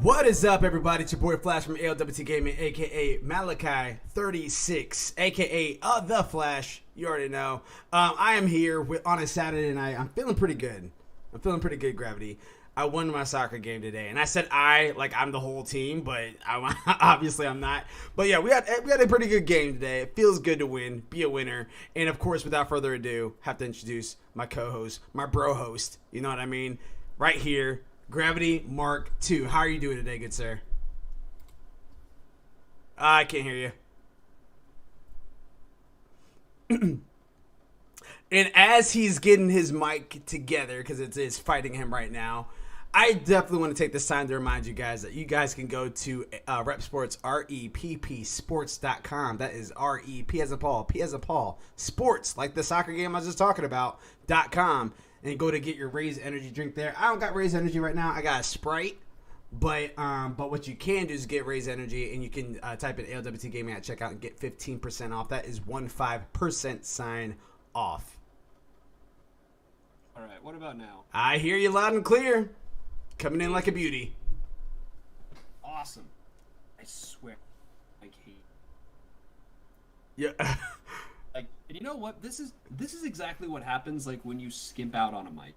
What is up, everybody? It's your boy Flash from ALWT Gaming, aka Malachai36, aka The Flash. You already know. I am here on a Saturday night. I'm feeling pretty good. Gravity. I won my soccer game today, and I said I'm the whole team, but obviously I'm not. But yeah, we had a pretty good game today. It feels good to win, be a winner, and of course, without further ado, have to introduce my co-host, my bro host. You know what I mean? Right here. Gravity-Mark 2. How are you doing today, good sir? I can't hear you. And as he's getting his mic together, because it's fighting him right now, I definitely want to take this time to remind you guys that you guys can go to Rep Sports, REPP Sports.com. That is R-E-P as a Paul, P as a Paul, Sports, like the soccer game I was just talking about, .com. And go to get your Raise Energy drink there. I don't got Raise Energy right now. I got a Sprite. But what you can do is get Raise Energy, and you can type in ALWT Gaming at checkout and get 15% off. That is 15% sign off. All right, what about now? I hear you loud and clear. Coming in like a beauty. Awesome. I swear. I hate. Yeah. Like, and you know what? This is exactly what happens like when you skimp out on a mic.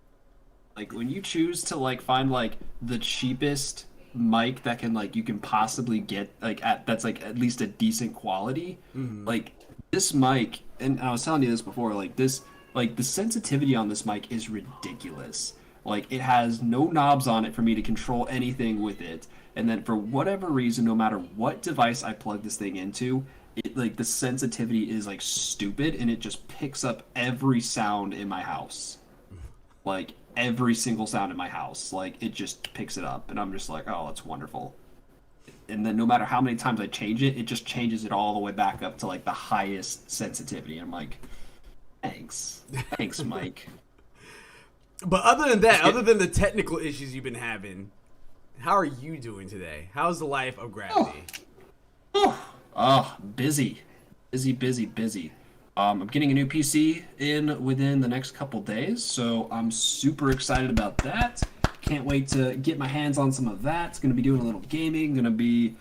Like when you choose to like find like the cheapest mic that can like you can possibly get like that's like at least a decent quality. Mm-hmm. Like this mic, and I was telling you this before, like this like the sensitivity on this mic is ridiculous. Like it has no knobs on it for me to control anything with it. And then for whatever reason, no matter what device I plug this thing into, it like the sensitivity is like stupid, and it just picks up every sound in my house. Like every single sound in my house. Like it just picks it up, and I'm just like, oh, that's wonderful. And then no matter how many times I change it, it just changes it all the way back up to like the highest sensitivity. And I'm like, thanks, Mike. But other than that, other than the technical issues you've been having, how are you doing today? How's the life of Gravity? Busy. I'm getting a new PC in within the next couple days, so I'm super excited about that. Can't wait to get my hands on some of that. It's going to be doing a little gaming, going to be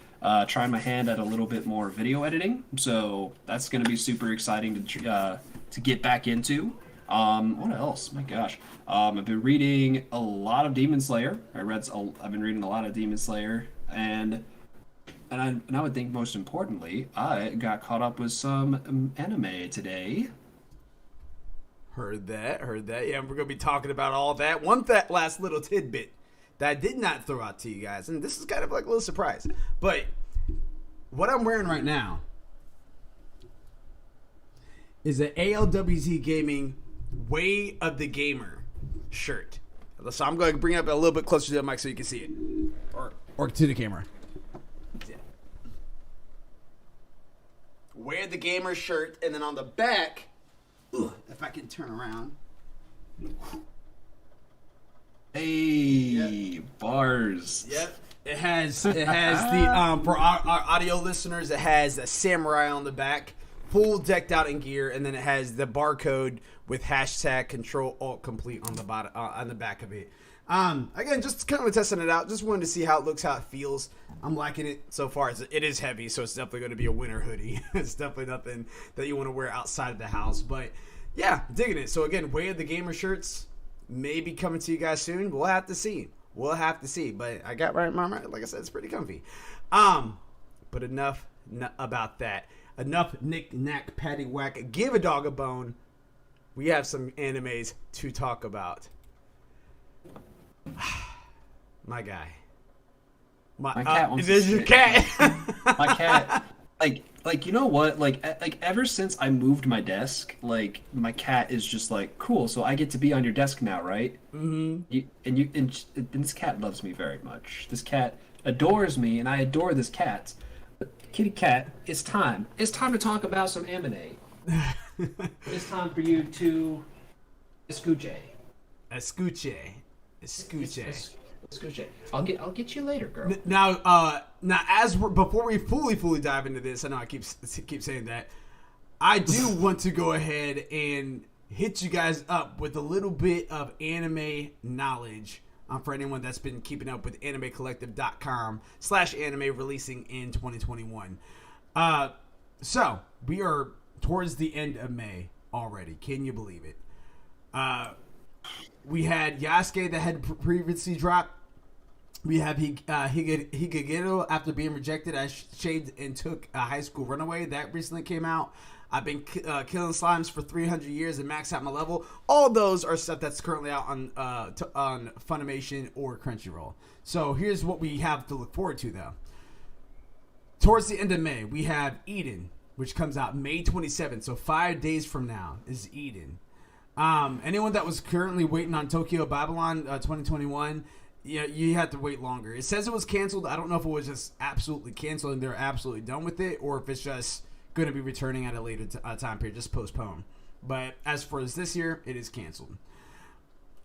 trying my hand at a little bit more video editing, so that's going to be super exciting to get back into. What else? My gosh. I've been reading a lot of Demon Slayer. I've been reading a lot of Demon Slayer, and I would think most importantly, I got caught up with some anime today. Heard that. Yeah, we're going to be talking about all that. That last little tidbit that I did not throw out to you guys, and this is kind of like a little surprise. But what I'm wearing right now is an ALWT Gaming Way of the Gamer shirt. So I'm going to bring it up a little bit closer to the mic so you can see it. Or to the camera. Wear the gamer shirt, and then on the back, if I can turn around. Hey, yep. Bars. Yep. It has the for our audio listeners, it has a samurai on the back, full decked out in gear, and then it has the barcode with hashtag Control-Alt-Complete on the bottom on the back of it. Again, just kind of testing it out. Just wanted to see how it looks, how it feels. I'm liking it so far. It is heavy, so it's definitely going to be a winter hoodie. It's definitely nothing that you want to wear outside of the house. But yeah, digging it. So again, Way of the Gamer shirts may be coming to you guys soon. We'll have to see. But I got right in my mind. Like I said, it's pretty comfy. But enough about that. Enough knick-knack, paddywhack. Give a dog a bone. We have some animes to talk about. My guy. My cat wants this is your cat. My cat. Like you know what? Like ever since I moved my desk, like my cat is just like, cool. So I get to be on your desk now, right? Mm-hmm. And this cat loves me very much. This cat adores me, and I adore this cat. But kitty cat, it's time. It's time to talk about some anime. It's time for you to escuche. I'll get you later, girl. Now, before we fully dive into this, I know I keep saying that. I do want to go ahead and hit you guys up with a little bit of anime knowledge for anyone that's been keeping up with animecollective.com/anime releasing in 2021. So we are towards the end of May already. Can you believe it? We had Yasuke that had previously dropped. We have Higegero after being rejected as shaved and took a high school runaway. That recently came out. I've been killing slimes for 300 years and maxed out my level. All those are stuff that's currently out on Funimation or Crunchyroll. So here's what we have to look forward to, though. Towards the end of May, we have Eden, which comes out May 27th. So 5 days from now is Eden. Anyone that was currently waiting on Tokyo Babylon 2021, you had to wait longer. It says it was canceled. I don't know if it was just absolutely canceled and they're absolutely done with it, or if it's just going to be returning at a later time period, just postponed. But as far as this year, it is canceled.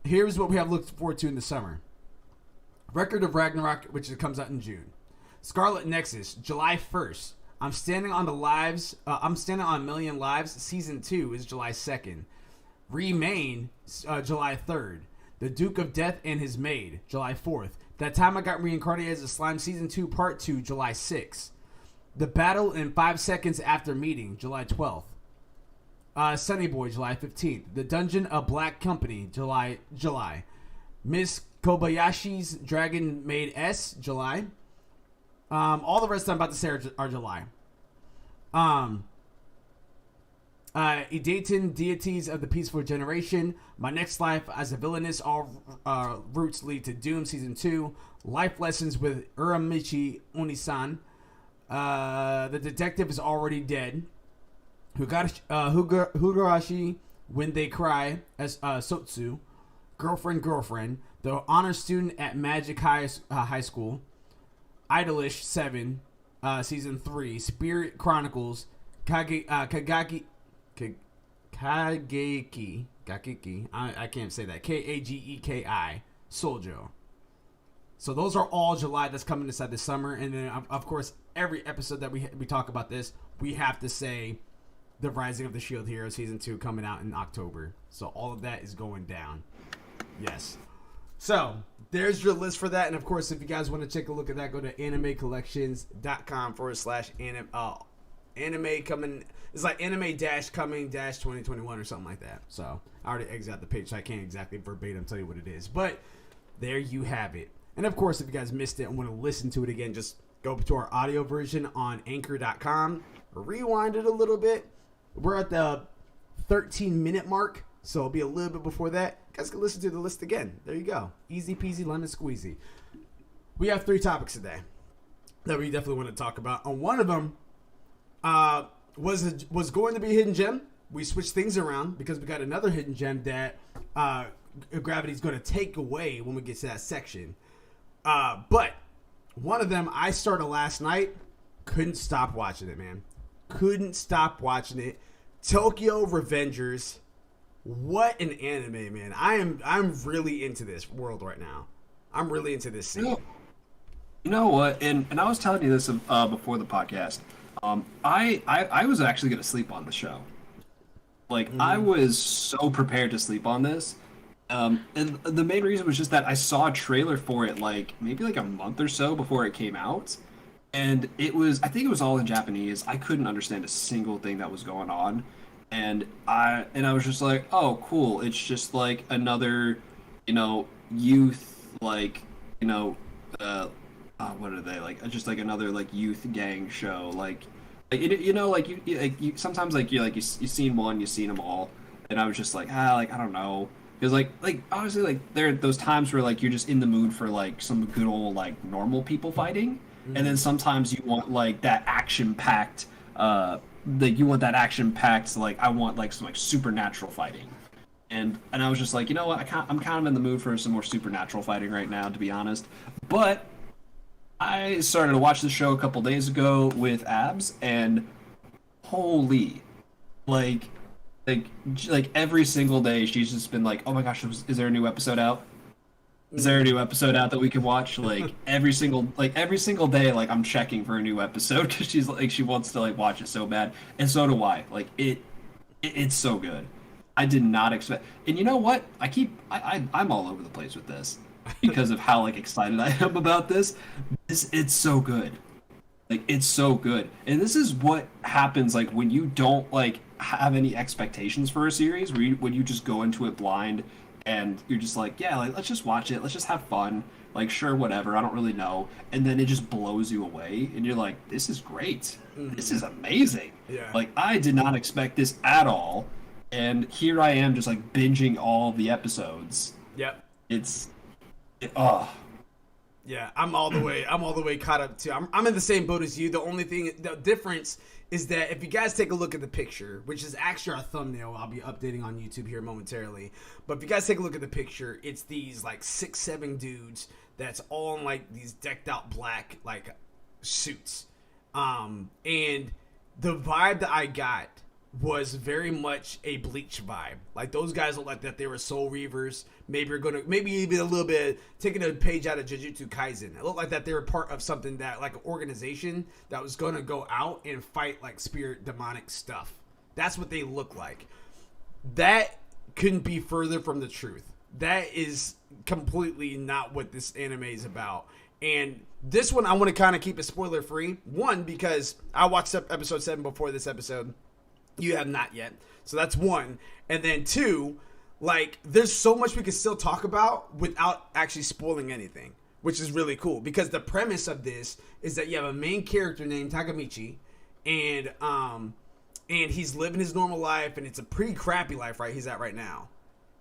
Here's what we have looked forward to in the summer. Record of Ragnarok, which comes out in June. Scarlet Nexus, July 1st. I'm standing on Million Lives. Season 2 is July 2nd. Remain, July 3rd. The Duke of Death and His Maid, July 4th. That Time I Got Reincarnated as a Slime, Season 2, Part 2, July 6th. The Battle in 5 Seconds After Meeting, July 12th. Sunny Boy, July 15th. The Dungeon of Black Company, July. Miss Kobayashi's Dragon Maid S, July. All the rest I'm about to say are July. Edaton, Deities of the Peaceful Generation, My Next Life as a Villainess, All Routes Lead to Doom, Season 2, Life Lessons with Uramichi Onisan, The Detective is Already Dead, Hugurashi, When They Cry as Sotsu, Girlfriend, The Honor Student at Magic High School, Idolish 7, Season 3, Spirit Chronicles, Kageki, I can't say that. Kageki, Sojo. So those are all July that's coming inside the summer. And then, of course, every episode that we talk about this, we have to say The Rising of the Shield Hero Season 2 coming out in October. So all of that is going down. Yes. So there's your list for that. And, of course, if you guys want to take a look at that, go to animecollections.com/anime coming. It's like anime-coming-2021 or something like that. So I already exited the page, so I can't exactly verbatim tell you what it is. But there you have it. And of course, if you guys missed it and want to listen to it again, just go to our audio version on anchor.com. Rewind it a little bit. We're at the 13-minute mark, so it'll be a little bit before that. You guys can listen to the list again. There you go. Easy peasy lemon squeezy. We have 3 topics today that we definitely want to talk about. On one of them, was going to be a hidden gem. We switched things around because we got another hidden gem that Gravity's going to take away when we get to that section. But one of them I started last night. Couldn't stop watching it, man. Couldn't stop watching it. Tokyo Revengers. What an anime, man. I'm really into this world right now. I'm really into this scene. You know what? And I was telling you this before the podcast. I was actually going to sleep on the show. I was so prepared to sleep on this. And the main reason was just that I saw a trailer for it maybe a month or so before it came out. And I think it was all in Japanese. I couldn't understand a single thing that was going on. And I was just like, oh, cool. It's just another, youth, what are they just another youth gang show, you sometimes you've seen one, you've seen them all, and I was just I don't know, because obviously there are those times where you're just in the mood for some good old normal people fighting, and then sometimes you want that action packed, I want some supernatural fighting. And I was just you know what, I'm kind of in the mood for some more supernatural fighting right now, to be honest. But I started to watch the show a couple days ago with Abs, and holy, every single day she's just been oh my gosh, is there a new episode out? Is there a new episode out that we can watch? Every single day, I'm checking for a new episode because she's she wants to watch it so bad, and so do I. It's so good. I did not expect, and you know what? I'm all over the place with this. because of how like excited I am about this. It's so good. Like it's so good. And this is what happens like when you don't like have any expectations for a series, when you just go into it blind and you're just like, yeah, like let's just watch it, let's just have fun. Like sure, whatever, I don't really know. And then it just blows you away and you're like, this is great. This is amazing. Yeah. Like I did not expect this at all. And here I am just like binging all the episodes. Yep. Yeah, I'm all the way caught up too. I'm in the same boat as you. The difference is that if you guys take a look at the picture, which is actually our thumbnail, I'll be updating on YouTube here momentarily. But if you guys take a look at the picture, it's these like 6'7" dudes that's all in like these decked out black like suits. And the vibe that I got was very much a Bleach vibe. Like those guys look like that they were Soul Reavers. Maybe even a little bit taking a page out of Jujutsu Kaisen. It looked like that they were part of something that like an organization that was gonna go out and fight like spirit demonic stuff. That's what they look like. That couldn't be further from the truth. That is completely not what this anime is about. And this one I want to kind of keep it spoiler free. One, because I watched episode 7 before this episode. You have not yet. So that's one. And then two, like, there's so much we can still talk about without actually spoiling anything, which is really cool. Because the premise of this is that you have a main character named Takamichi, and he's living his normal life, and it's a pretty crappy life, right? He's at right now.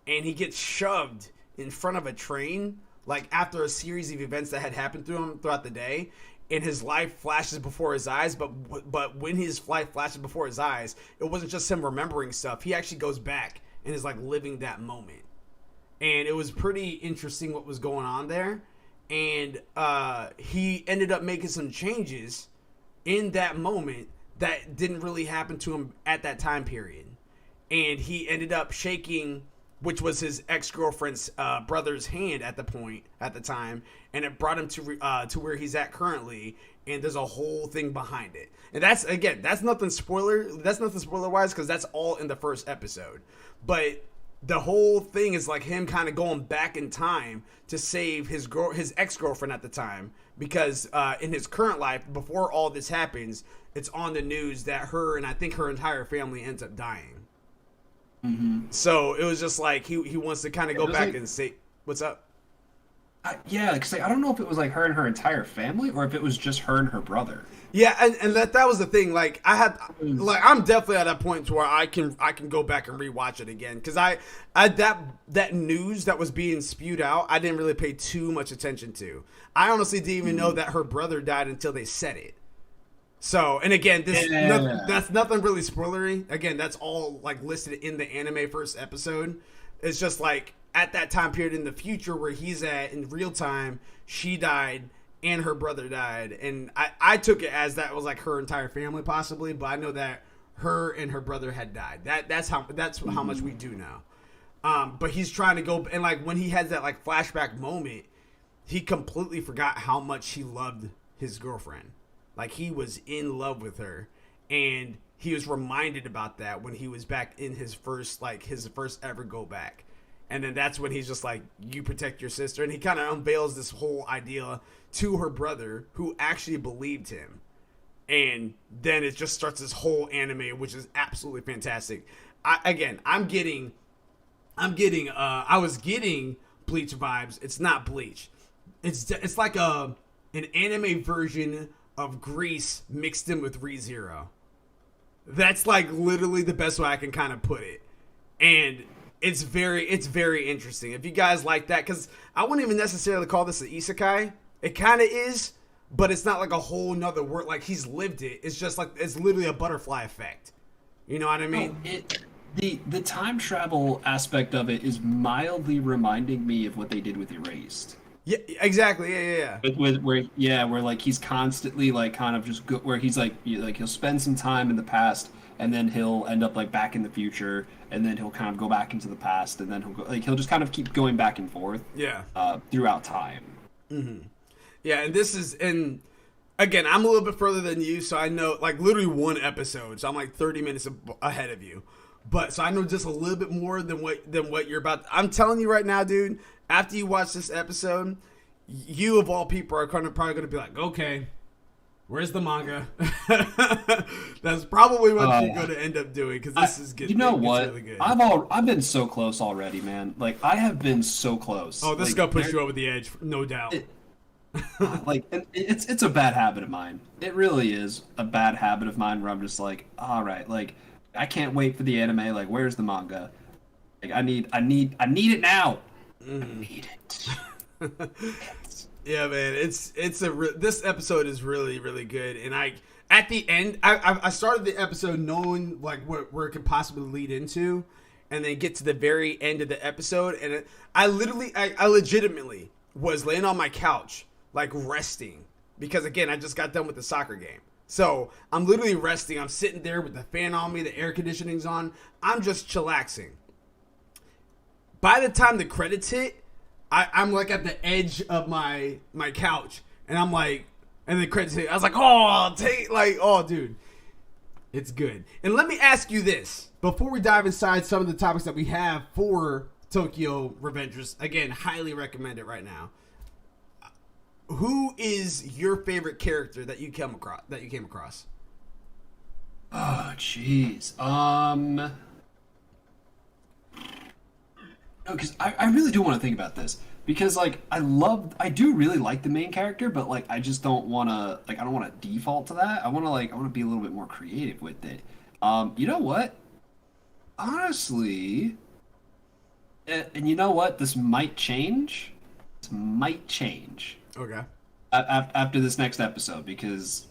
And he gets shoved in front of a train, like, after a series of events that had happened to him throughout the day. And his life flashes before his eyes, but when his life flashes before his eyes, it wasn't just him remembering stuff. He actually goes back and is like living that moment. And it was pretty interesting what was going on there. And he ended up making some changes in that moment that didn't really happen to him at that time period. And he ended up shaking, which was his ex-girlfriend's brother's hand at the time, and it brought him to where he's at currently. And there's a whole thing behind it, and that's nothing spoiler-wise because that's all in the first episode. But the whole thing is like him kind of going back in time to save his ex-girlfriend at the time, because in his current life, before all this happens, it's on the news that her and I think her entire family ends up dying. Mm-hmm. So it was just like he wants to kind of go back like, and say, "What's up?" Yeah, because like, I don't know if it was like her and her entire family, or if it was just her and her brother. Yeah, and that was the thing. Like I'm definitely at a point to where I can go back and rewatch it again, because I that news that was being spewed out, I didn't really pay too much attention to. I honestly didn't even know that her brother died until they said it. So, and again, that's nothing really spoilery. Again, that's all like listed in the anime first episode. It's just like at that time period in the future where he's at in real time, she died and her brother died. And I took it as that was like her entire family possibly, but I know that her and her brother had died. That's how much we do now. But he's trying to go, and like when he has that like flashback moment, he completely forgot how much he loved his girlfriend. Like he was in love with her, and he was reminded about that when he was back in his first ever go back. And then that's when he's just like, you protect your sister. And he kind of unveils this whole idea to her brother, who actually believed him. And then it just starts this whole anime, which is absolutely fantastic. I was getting Bleach vibes. It's not Bleach. It's like an anime version of Grease mixed in with ReZero. That's like literally the best way I can kind of put it. And it's very interesting. If you guys like that, because I wouldn't even necessarily call this an isekai. It kind of is, but it's not like a whole nother word. Like he's lived it. It's just like, it's literally a butterfly effect. You know what I mean? The time travel aspect of it is mildly reminding me of what they did with Erased. Yeah, exactly. Yeah. Where like he's constantly like kind of just where he's like he'll spend some time in the past, and then he'll end up like back in the future, and then he'll kind of go back into the past, and then he'll just kind of keep going back and forth. Yeah. Throughout time. Mm-hmm. Yeah, and again, I'm a little bit further than you, so I know like literally one episode, so I'm like 30 minutes ahead of you. But so I know just a little bit more than what you're about. I'm telling you right now, dude. After you watch this episode, you of all people are probably going to be like, okay, where's the manga? That's probably what you're going to end up doing because this is good. You know what? Really good. I've been so close already, man. Like I have been so close. Oh, this is gonna push you over the edge, no doubt. It's a bad habit of mine. It really is a bad habit of mine where I'm just like, all right, like I can't wait for the anime. Like, where's the manga? Like, I need it now. I need it. Yeah, man, this episode is really, really good, and at the end, I started the episode knowing like where it could possibly lead into, and then get to the very end of the episode, and I legitimately was laying on my couch like resting because again I just got done with the soccer game, so I'm literally resting. I'm sitting there with the fan on me, the air conditioning's on, I'm just chillaxing. By the time the credits hit, I'm like at the edge of my couch, and I'm like, and the credits hit. I was like, oh, dude, it's good. And let me ask you this before we dive inside some of the topics that we have for Tokyo Revengers. Again, highly recommend it right now. Who is your favorite character that you came across? Oh, jeez. No, because I really do want to think about this because like I do really like the main character, but like I just don't want to I don't want to default to that. I want to be a little bit more creative with it. You know what? Honestly, and you know what? This might change. Okay. After this next episode, because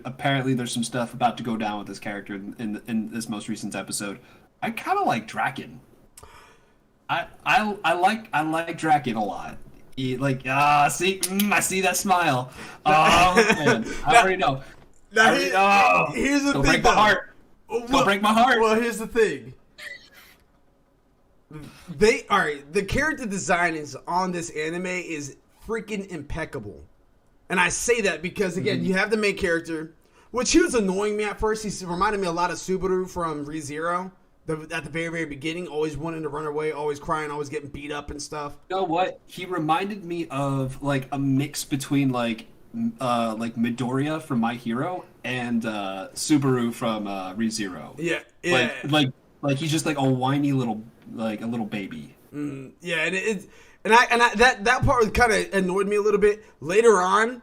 apparently there's some stuff about to go down with this character in this most recent episode. I kind of like Draken. I like Draken a lot. I see that smile. Oh man, I already know. Here's the thing. Break my heart. Don't break my heart. Well, here's the thing. The character design is on this anime is freaking impeccable, and I say that because again, you have the main character, which he was annoying me at first. He reminded me a lot of Subaru from ReZero. At the very, very beginning, always wanting to run away, always crying, always getting beat up and stuff. You know what? He reminded me of like a mix between like Midoriya from My Hero and Subaru from ReZero. Yeah. Like he's just like a whiny little baby. Yeah, and that part kind of annoyed me a little bit. Later on,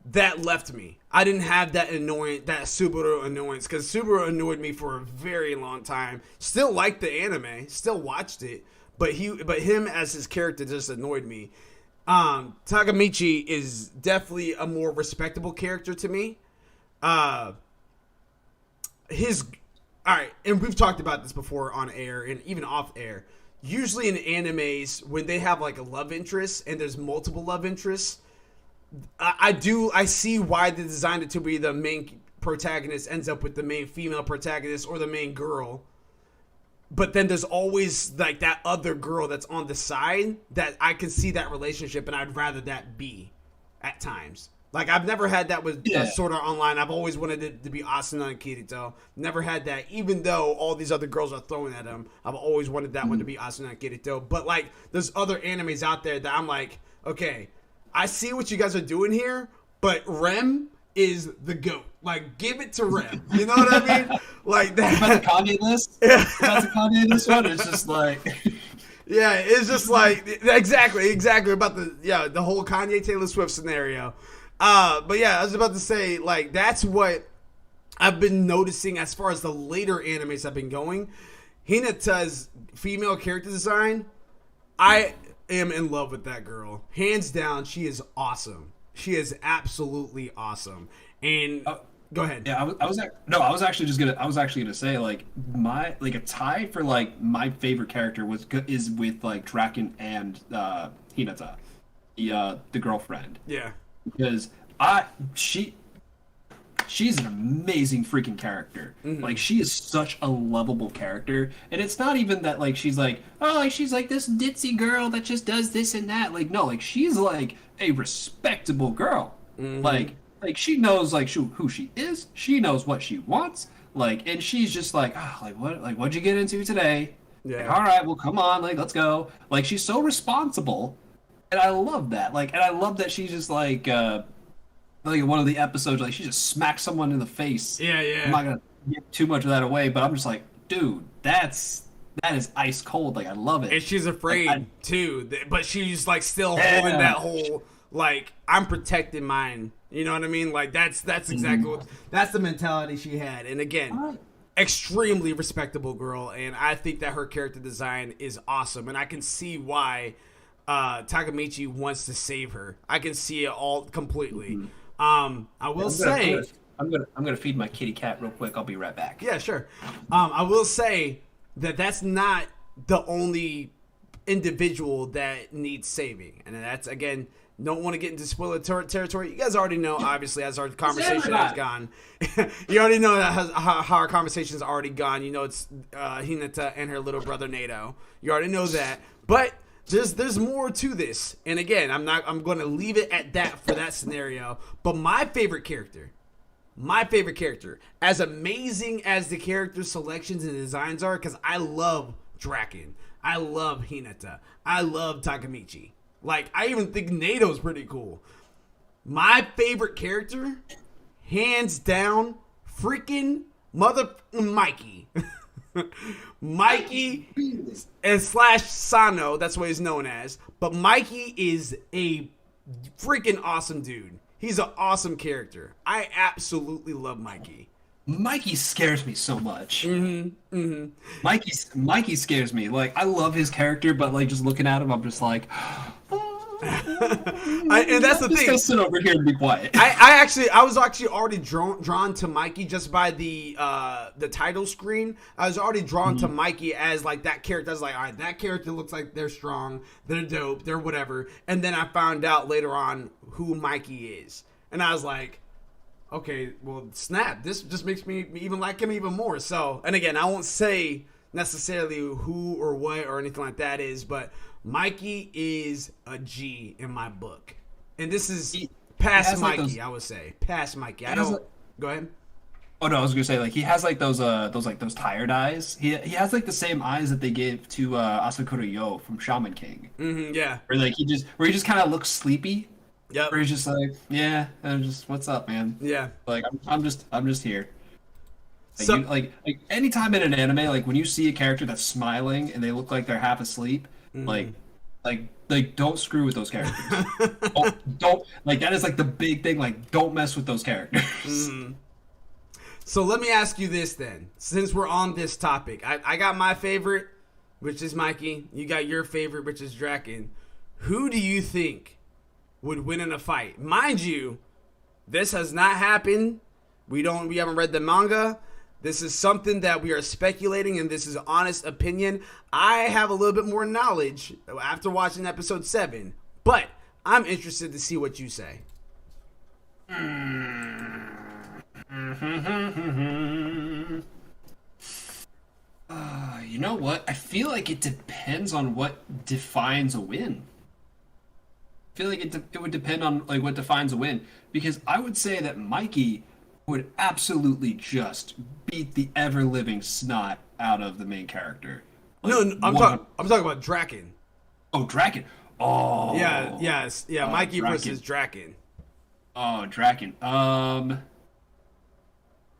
that left me. I didn't have that Subaru annoyance because Subaru annoyed me for a very long time. Still liked the anime, still watched it, but him as his character just annoyed me. Takamichi is definitely a more respectable character to me. Alright, and we've talked about this before on air and even off air. Usually in animes, when they have like a love interest and there's multiple love interests, I see why they designed it to be the main protagonist ends up with the main female protagonist or the main girl. But then there's always like that other girl that's on the side that I can see that relationship and I'd rather that be at times. Like I've never had that with Sword Art Online. I've always wanted it to be Asuna and Kirito. Never had that, even though all these other girls are throwing at him. I've always wanted that one to be Asuna and Kirito. But like there's other animes out there that I'm like, okay, I see what you guys are doing here, but Rem is the GOAT. Like, give it to Rem. You know what I mean? Like that. About the Kanye list? About the Kanye list one? It's just like... Yeah, it's just like... Exactly. About the whole Kanye Taylor Swift scenario. But yeah, I was about to say, like, that's what I've been noticing as far as the later animes have been going. Hinata's female character design, I am in love with that girl. Hands down, she is awesome. She is absolutely awesome. And go ahead. Yeah, I was actually gonna say like a tie for like my favorite character is with like Draken and Hinata, the girlfriend. Yeah. Because she's an amazing freaking character. Mm-hmm. Like she is such a lovable character, and it's not even that like she's like she's like this ditzy girl that just does this and that. Like no, like she's like a respectable girl. Mm-hmm. Like she knows like who she is. She knows what she wants. Like, and she's just like, what'd you get into today? Yeah. Like, all right, well, come on, like, let's go. Like, she's so responsible, and I love that. Like, and I love that she's just like in one of the episodes, like she just smacks someone in the face. Yeah, yeah. I'm not gonna give too much of that away, but I'm just like, dude, that is ice cold. Like, I love it. And she's afraid like, too, but she's like still holding that whole like I'm protecting mine. You know what I mean? Like that's exactly that's the mentality she had. And again, extremely respectable girl, and I think that her character design is awesome, and I can see why Takamichi wants to save her. I can see it all completely. I will say I'm gonna feed my kitty cat real quick. I'll be right back. Yeah, sure. I will say that that's not the only individual that needs saving, and that's again. Don't want to get into spoiler territory. You guys already know, obviously, as our conversation has gone. You already know that how our conversation has already gone. You know it's Hinata and her little brother Nato. You already know that, but there's more to this. And again, I'm going to leave it at that for that scenario. But my favorite character, as amazing as the character selections and designs are, because I love Draken, I love Hinata, I love Takamichi. Like, I even think Nato's pretty cool. My favorite character, hands down, freaking mother Mikey. Mikey and slash Sano, that's what he's known as. But Mikey is a freaking awesome dude. He's an awesome character. I absolutely love Mikey. Mikey scares me so much. Mikey scares me. Like, I love his character, but like just looking at him, I'm just like, and that's the thing. Just sit over here and be quiet. I was actually already drawn to Mikey just by the title screen. I was already drawn to Mikey as like that character. I was like, all right, that character looks like they're strong, they're dope, they're whatever. And then I found out later on who Mikey is, and I was like, okay, well, snap. This just makes me even like him even more. So, and again, I won't say necessarily who or what or anything like that is, but Mikey is a G in my book. And this is past Mikey, like I would say. Past Mikey. Go ahead. Oh no, I was gonna say like he has like those tired eyes. He has like the same eyes that they gave to Asakura Yo from Shaman King. Yeah. Where he just kind of looks sleepy. Yep. Where he's just like, yeah, I'm just, what's up, man? Yeah. Like I'm just here. Like, so, like anytime in an anime, like when you see a character that's smiling and they look like they're half asleep, like don't screw with those characters. don't like that is like the big thing. Like don't mess with those characters. So let me ask you this then, since we're on this topic. I got my favorite, which is Mikey. You got your favorite, which is Draken. Who do you think would win in a fight? Mind you, this has not happened. We haven't read the manga. This is something that we are speculating, and this is honest opinion. I have a little bit more knowledge after watching episode 7, but I'm interested to see what you say. You know what? I feel like it depends on what defines a win. I feel like it would depend on like what defines a win, because I would say that Mikey would absolutely just beat the ever living snot out of the main character. Like, no, I'm talking about Draken. Oh, Draken. Oh. Yeah. Mikey Draken. versus Draken. Oh, Draken. Oh,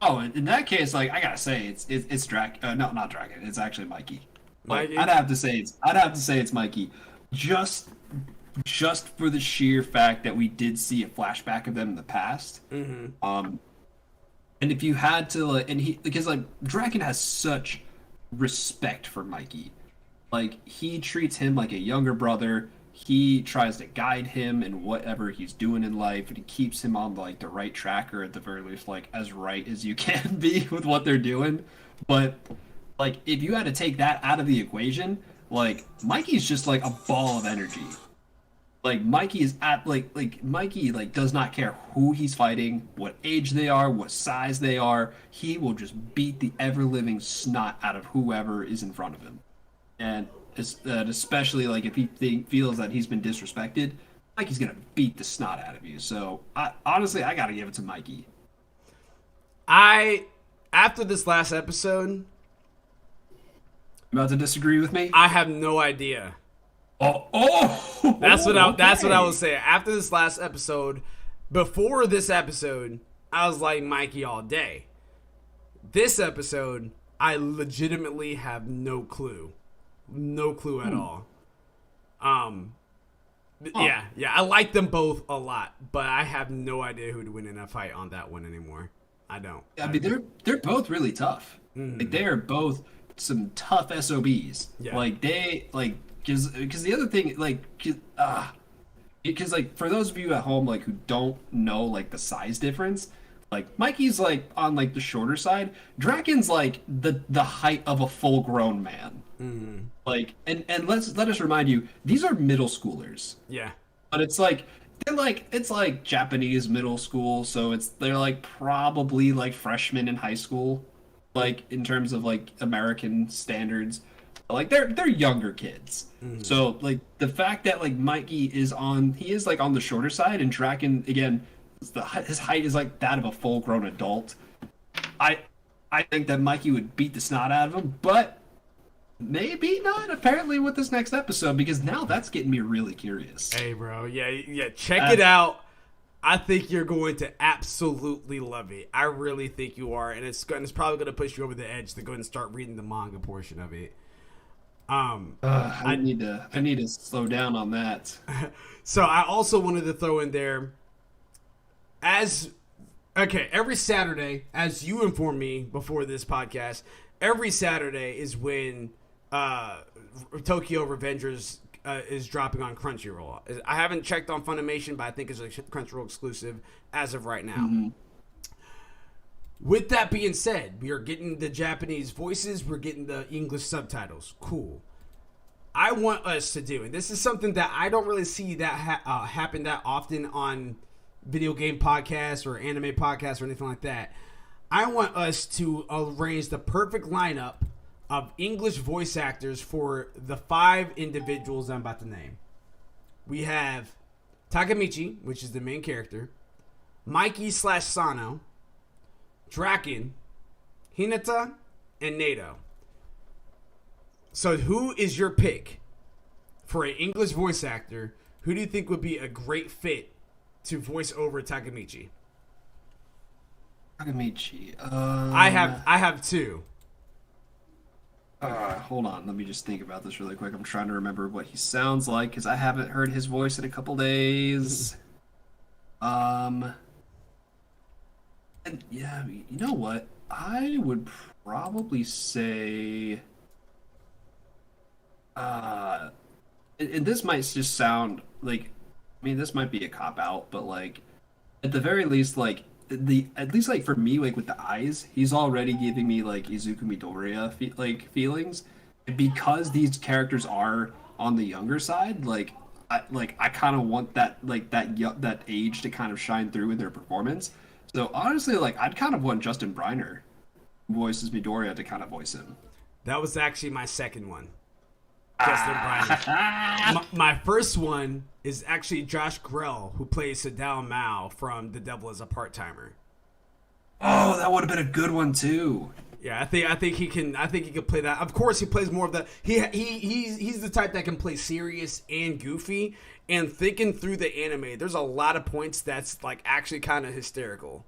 in that case, like I gotta say, it's Draken. No, not Draken. It's actually Mikey. Like, Mikey? I'd have to say it's Mikey. Just for the sheer fact that we did see a flashback of them in the past. And if you had to, like, because like Draken has such respect for Mikey, like he treats him like a younger brother. He tries to guide him in whatever he's doing in life, and he keeps him on like the right track, or at the very least, like as right as you can be with what they're doing. But like, if you had to take that out of the equation, like Mikey's just like a ball of energy. Like Mikey is Mikey like does not care who he's fighting, what age they are, what size they are. He will just beat the ever living snot out of whoever is in front of him, and especially like if he feels that he's been disrespected, Mikey's gonna beat the snot out of you. So honestly, I gotta give it to Mikey. I After this last episode, You about to disagree with me? I have no idea. That's what I was saying. After this last episode, before this episode, I was like Mikey all day. This episode, I legitimately have no clue. No clue at all. Yeah, I like them both a lot, but I have no idea who to win in a fight on that one anymore. I don't. I mean, they're both really tough. Like they are both some tough SOBs. Yeah. Like they because the other thing because like for those of you at home like who don't know like the size difference, like Mikey's like on like the shorter side. Draken's like the height of a full grown man. Like and let us remind you, these are middle schoolers. Yeah. But it's like it's like Japanese middle school, so they're like probably like freshmen in high school, like in terms of like American standards. Like they're younger kids. So like the fact that like Mikey is on like on the shorter side, and Draken again his height is like that of a full grown adult. I think that Mikey would beat the snot out of him, but maybe not apparently with this next episode, because now that's getting me really curious. Hey, bro. Yeah. Check it out. I think you're going to absolutely love it. I really think you are, and it's probably going to push you over the edge to go and start reading the manga portion of it. I need to slow down on that. So I also wanted to throw in there, every Saturday, as you informed me before this podcast, every Saturday is when Tokyo Revengers is dropping on Crunchyroll. I haven't checked on Funimation, but I think it's a Crunchyroll exclusive as of right now. With that being said, we are getting the Japanese voices, we're getting the English subtitles. Cool. I want us to do, and this is something that I don't really see that happen that often on video game podcasts or anime podcasts or anything like that. I want us to arrange the perfect lineup of English voice actors for the 5 individuals I'm about to name. We have Takemichi, which is the main character, Mikey/Sano, Draken, Hinata, and Nato. So who is your pick for an English voice actor? Who do you think would be a great fit to voice over Takemichi? Takemichi. I have 2. Hold on, let me just think about this really quick. I'm trying to remember what he sounds like because I haven't heard his voice in a couple days. And yeah, you know what? I would probably say, and this might just sound like, I mean, this might be a cop out, but like, at the very least, like at least like for me, like with the eyes, he's already giving me like Izuku Midoriya feelings, and because these characters are on the younger side, I kind of want that that age to kind of shine through in their performance. So honestly, like I'd kind of want Justin Briner, who voices Midoriya, to kind of voice him. That was actually my second one. Justin Briner. My first one is actually Josh Grell, who plays Sadao Mao from The Devil is a Part-Timer. Oh, that would have been a good one too. Yeah, I think he can play that. Of course, he plays more of the he's the type that can play serious and goofy. And thinking through the anime, there's a lot of points that's like actually kind of hysterical.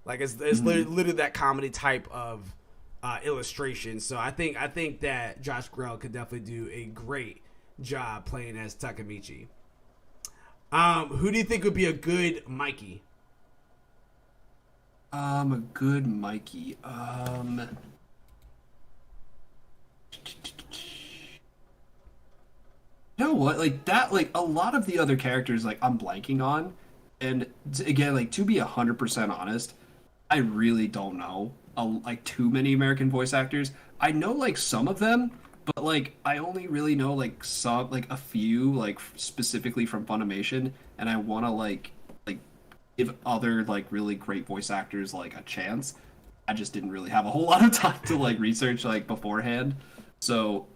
Like it's literally that comedy type of illustration. So I think that Josh Grell could definitely do a great job playing as Takemichi. Who do you think would be a good Mikey? A good Mikey. You know what? Like that. Like a lot of the other characters, like I'm blanking on, and again, like to be 100% honest, I really don't know. Like too many American voice actors. I know like some of them, but like I only really know like some, like a few, like specifically from Funimation, and I want to like give other like really great voice actors like a chance. I just didn't really have a whole lot of time to like research like beforehand, so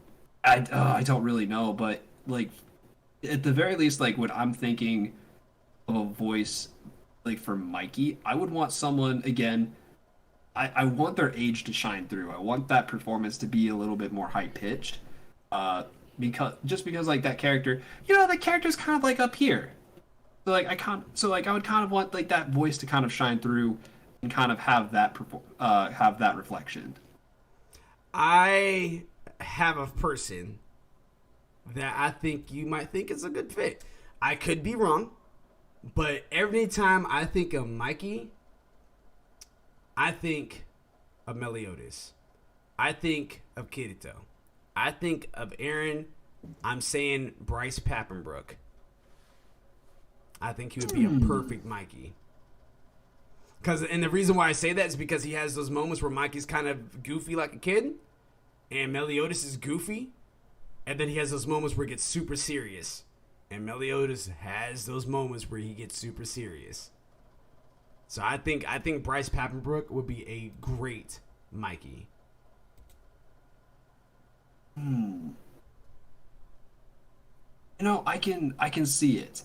I don't really know. But like at the very least, like when I'm thinking of a voice like for Mikey, I would want someone again I want their age to shine through. I want that performance to be a little bit more high pitched. Because like that character, the character's kind of like up here. So I would kind of want like that voice to kind of shine through and kind of have that reflection. I have a person that I think you might think is a good fit. I could be wrong, but every time I think of Mikey, I think of Meliodas. I think of Kirito. I think of Aaron. I'm saying Bryce Papenbrook. I think he would be a perfect Mikey. And the reason why I say that is because he has those moments where Mikey's kind of goofy like a kid, and Meliodas is goofy, and then he has those moments where he gets super serious, and Meliodas has those moments where he gets super serious. So I think Bryce Papenbrook would be a great Mikey. I can see it.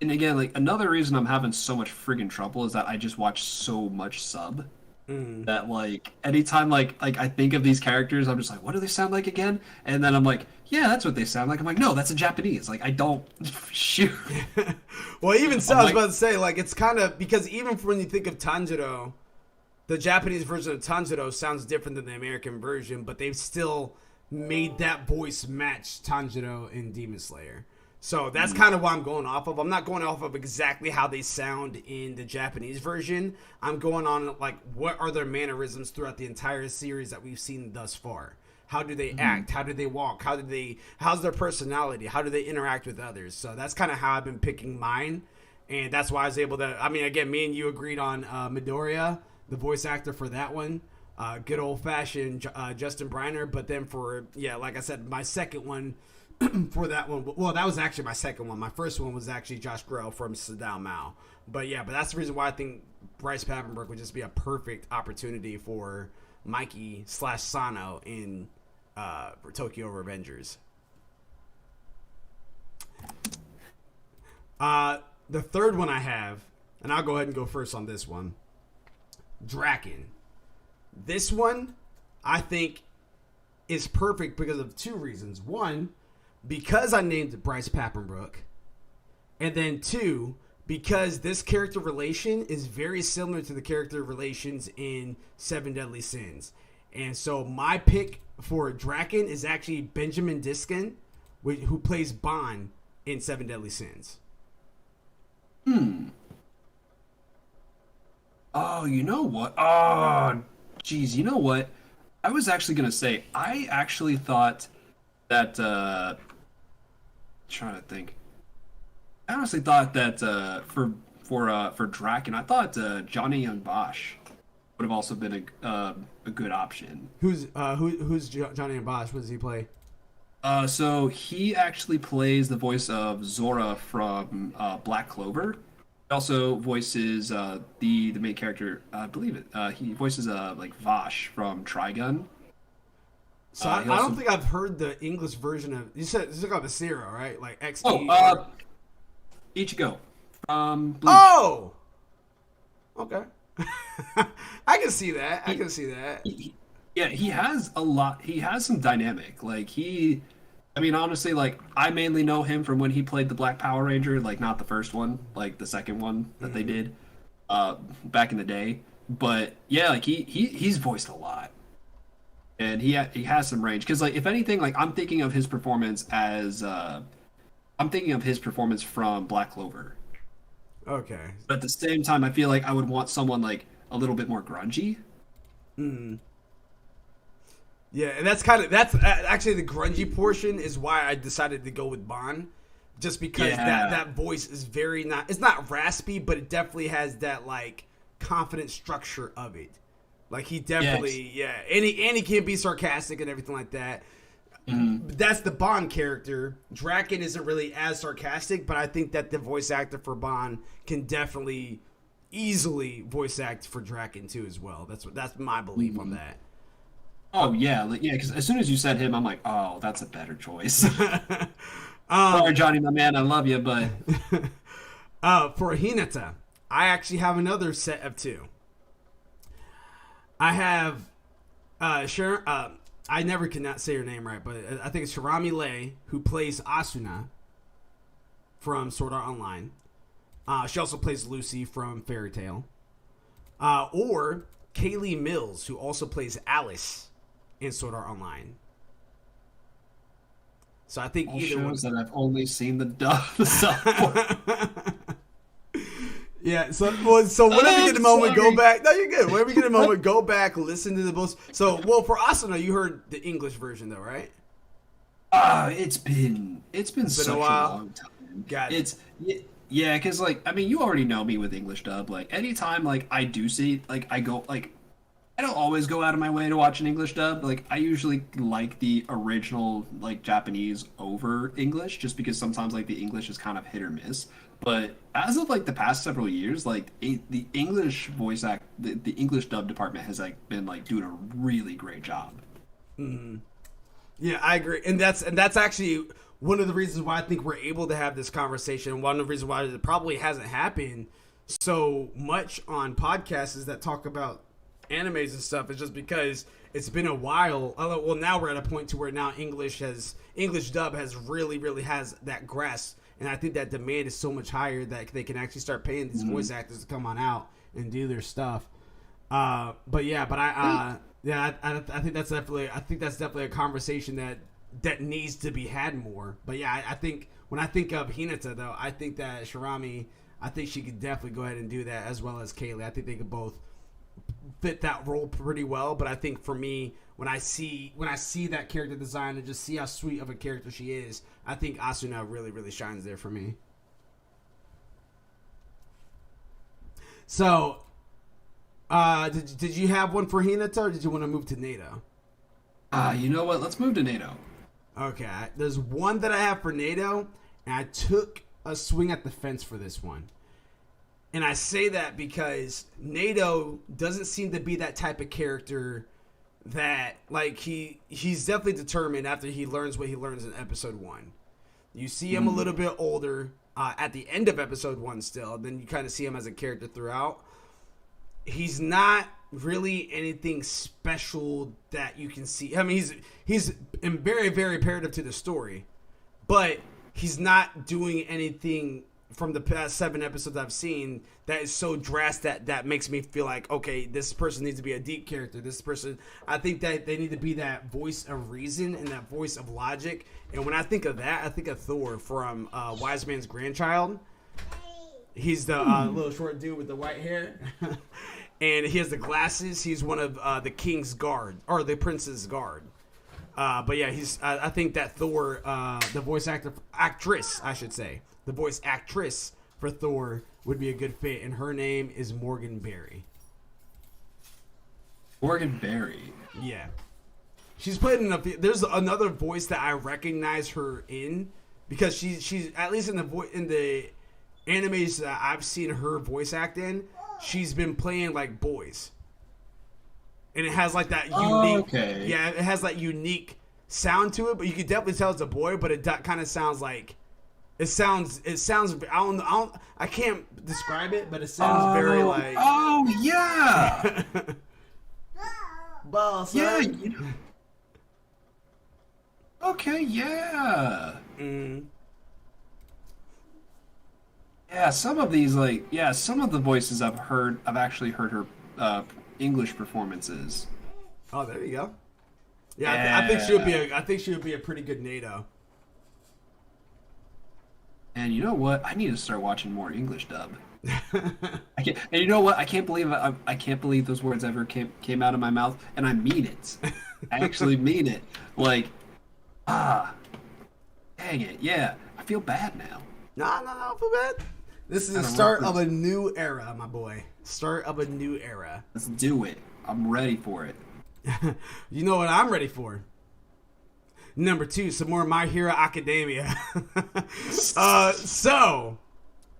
And again, like another reason I'm having so much friggin' trouble is that I just watch so much sub that like anytime like I think of these characters, I'm just like, what do they sound like again? And then I'm like, yeah, that's what they sound like. I'm like, no, that's in Japanese. Like I don't shoot. Well, even so, I was about to say like it's kind of because even when you think of Tanjiro, the Japanese version of Tanjiro sounds different than the American version, but they've still made that voice match Tanjiro in Demon Slayer. So that's kind of what I'm going off of. I'm not going off of exactly how they sound in the Japanese version. I'm going on like what are their mannerisms throughout the entire series that we've seen thus far. How do they act? How do they walk? How's their personality? How do they interact with others? So that's kind of how I've been picking mine. And that's why I was able to, I mean, again, me and you agreed on Midoriya, the voice actor for that one. Good old fashioned Justin Briner. But then like I said, my second one, for that one, well, that was actually my second one. My first one was actually Josh Grell from Sadao Mao. But that's the reason why I think Bryce Papenbrook would just be a perfect opportunity for Mikey / Sano in Tokyo Revengers. The third one I have, and I'll go ahead and go first on this one, Draken. This one, I think, is perfect because of two reasons. One, because I named it Bryce Papenbrook, and then two, because this character relation is very similar to the character relations in Seven Deadly Sins. And so my pick for Draken is actually Benjamin Diskin, who plays Ban in Seven Deadly Sins. Oh, you know what? Oh, geez, you know what? I was actually going to say, I actually thought that, trying to think. I honestly thought that for Draken, I thought Johnny Young Bosch would have also been a good option. Who's Johnny Young Bosch? What does he play? So he actually plays the voice of Zora from Black Clover. He also voices the main character. I believe it. He voices like Vosh from Trigun. So I don't think I've heard the English version of. You said it's called the Zero, right? Like X. Ichigo. Oh. Okay. I can see that. I can see that. He has a lot. He has some dynamic. I mean, honestly, like I mainly know him from when he played the Black Power Ranger, like not the first one, like the second one that they did, back in the day. But yeah, like he's voiced a lot. And he has some range because, like, if anything, like I'm thinking of his performance from Black Clover. Okay. But at the same time, I feel like I would want someone like a little bit more grungy. Yeah, and that's actually the grungy portion is why I decided to go with Ban, just because that voice is it's not raspy, but it definitely has that like confident structure of it. Like he definitely, and he can be sarcastic and everything like that. But that's the Ban character. Draken isn't really as sarcastic, but I think that the voice actor for Ban can definitely easily voice act for Draken too as well. That's my belief on that. Oh yeah, because as soon as you said him, I'm like, oh, that's a better choice. Sorry, Johnny, my man, I love you, but for Hinata, I actually have another set of two. I have Sharon. I never cannot say her name right, but I think it's Shirami Lei, who plays Asuna from Sword Art Online. She also plays Lucy from Fairy Tail. Or Kaylee Mills, who also plays Alice in Sword Art Online. So I think All either shows one. that I've only seen the sub for. Yeah, so whenever you get a moment, sorry. go back. No, you're good. Whenever you get a moment, go back, listen to the most. So, well, for Asuna, you heard the English version though, right? It's been such a while. long time. Got it. Yeah, because like I mean, you already know me with English dub. Like anytime like I do see like I go like I don't always go out of my way to watch an English dub. Like I usually like the original like Japanese over English, just because sometimes like the English is kind of hit or miss. But as of like the past several years, like the English the English dub department has like been like doing a really great job. Yeah, I agree, and that's actually one of the reasons why I think we're able to have this conversation. One of the reasons why it probably hasn't happened so much on podcasts that talk about animes and stuff is just because it's been a while. Well, now we're at a point to where now English dub has really has that grasp, and I think that demand is so much higher that they can actually start paying these voice actors to come on out and do their stuff. I think that's definitely a conversation that needs to be had more. But yeah, I think when I think of Hinata though, I think that Shirami, I think she could definitely go ahead and do that as well as Kaylee. I think they could both fit that role pretty well. But I think for me, when I see that character design and just see how sweet of a character she is, I think Asuna really shines there for me. So, did you have one for Hinata, or did you want to move to NATO? You know what? Let's move to NATO. Okay, there's one that I have for NATO, and I took a swing at the fence for this one. And I say that because NATO doesn't seem to be that type of character that, like, he's definitely determined after he learns what he learns in episode 1. You see him a little bit older at the end of episode 1 still, then you kind of see him as a character throughout. He's not really anything special that you can see. I mean, he's very imperative to the story, but he's not doing anything from the past 7 episodes I've seen that is so drastic that makes me feel like, okay, this person needs to be a deep character. This person, I think that they need to be that voice of reason and that voice of logic. And when I think of that, I think of Thor from Wise Man's Grandchild. He's the little short dude with the white hair. And he has the glasses. He's one of the king's guard, or the prince's guard. But yeah, I think that Thor, the voice actress, I should say, the voice actress for Thor would be a good fit, and her name is Morgan Berry. Morgan Berry. Yeah, she's played in there's another voice that I recognize her in because she's at least in the animes that I've seen her voice act in. She's been playing like boys, and it has like that unique. Okay. Yeah, it has that unique sound to it, but you can definitely tell it's a boy. But it kind of sounds like it sounds. I can't describe it, but it sounds very like. Oh yeah. Boss. Yeah. Okay. Yeah. Yeah, some of these, some of the voices I've actually heard her English performances. Oh, there you go. Yeah, I think she would be a pretty good NATO. And you know what? I need to start watching more English dub. And you know what? I can't believe those words ever came out of my mouth, and I mean it. I actually mean it. Like, dang it. Yeah, I feel bad now. No, don't feel bad. This is the start of a new era, my boy. Start of a new era. Let's do it. I'm ready for it. You know what I'm ready for? Number 2, some more My Hero Academia. So,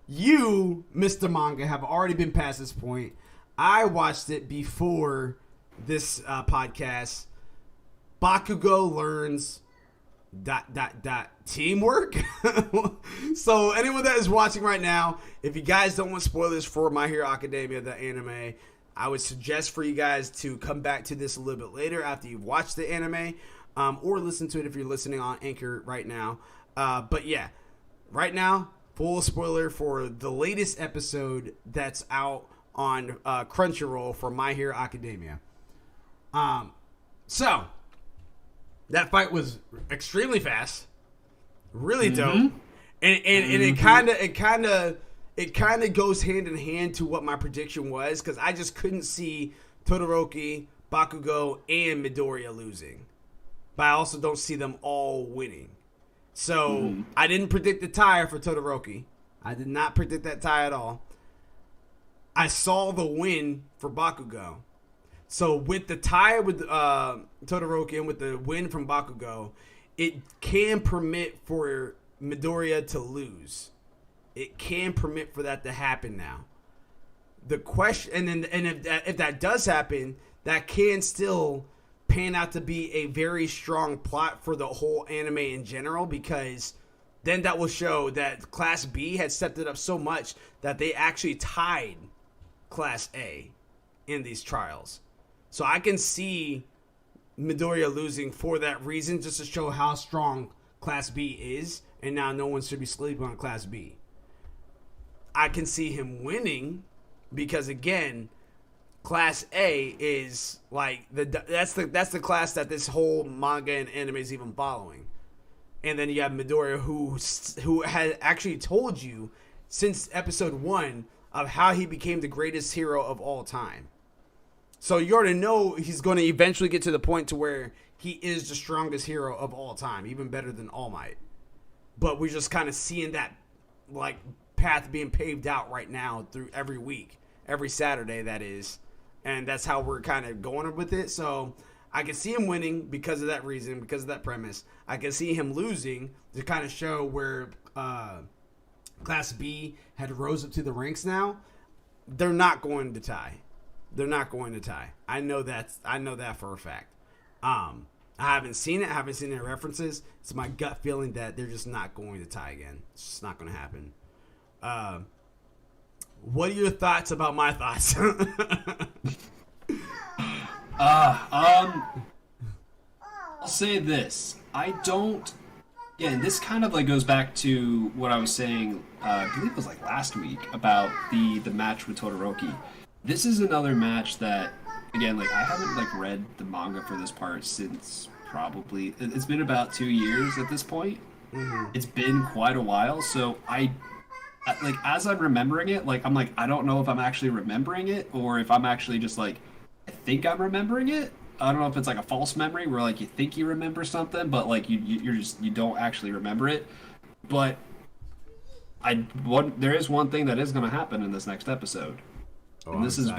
you, Mr. Manga, have already been past this point. I watched it before this podcast. Bakugo learns... teamwork. So anyone that is watching right now, if you guys don't want spoilers for My Hero Academia, the anime, I would suggest for you guys to come back to this a little bit later after you've watched the anime, or listen to it if you're listening on Anchor right now. But yeah, right now, full spoiler for the latest episode that's out on Crunchyroll for My Hero Academia. So that fight was extremely fast, really dope, and it kind of goes hand in hand to what my prediction was, because I just couldn't see Todoroki, Bakugo, and Midoriya losing, but I also don't see them all winning. So I didn't predict the tie for Todoroki. I did not predict that tie at all. I saw the win for Bakugo. So with the tie with Todoroki and with the win from Bakugo, it can permit for Midoriya to lose. It can permit for that to happen now. The question, and if that does happen, that can still pan out to be a very strong plot for the whole anime in general, because then that will show that Class B had stepped it up so much that they actually tied Class A in these trials. So I can see Midoriya losing for that reason, just to show how strong Class B is, and now no one should be sleeping on Class B. I can see him winning because, again, Class A is like that's the class that this whole manga and anime is even following. And then you have Midoriya, who had actually told you since episode 1 of how he became the greatest hero of all time. So you already know he's going to eventually get to the point to where he is the strongest hero of all time, even better than All Might. But we're just kind of seeing that like path being paved out right now through every week, every Saturday, that is. And that's how we're kind of going with it. So I can see him winning because of that reason, because of that premise. I can see him losing to kind of show where Class B had rose up to the ranks now. They're not going to tie. They're not going to tie. I know that for a fact. I haven't seen it. I haven't seen any references. It's my gut feeling that they're just not going to tie again. It's just not going to happen. What are your thoughts about my thoughts? I'll say this. Again, this kind of like goes back to what I was saying, I believe it was like last week, about the match with Todoroki. This is another match that, again, like I haven't like read the manga for this part since probably, it's been about 2 years at this point. It's been quite a while, so like as I'm remembering it, like I'm like, I don't know if I'm actually remembering it or if I'm actually just like, I think I'm remembering it. I don't know if it's like a false memory where like you think you remember something, but like you don't actually remember it. But there is one thing that is going to happen in this next episode, and this has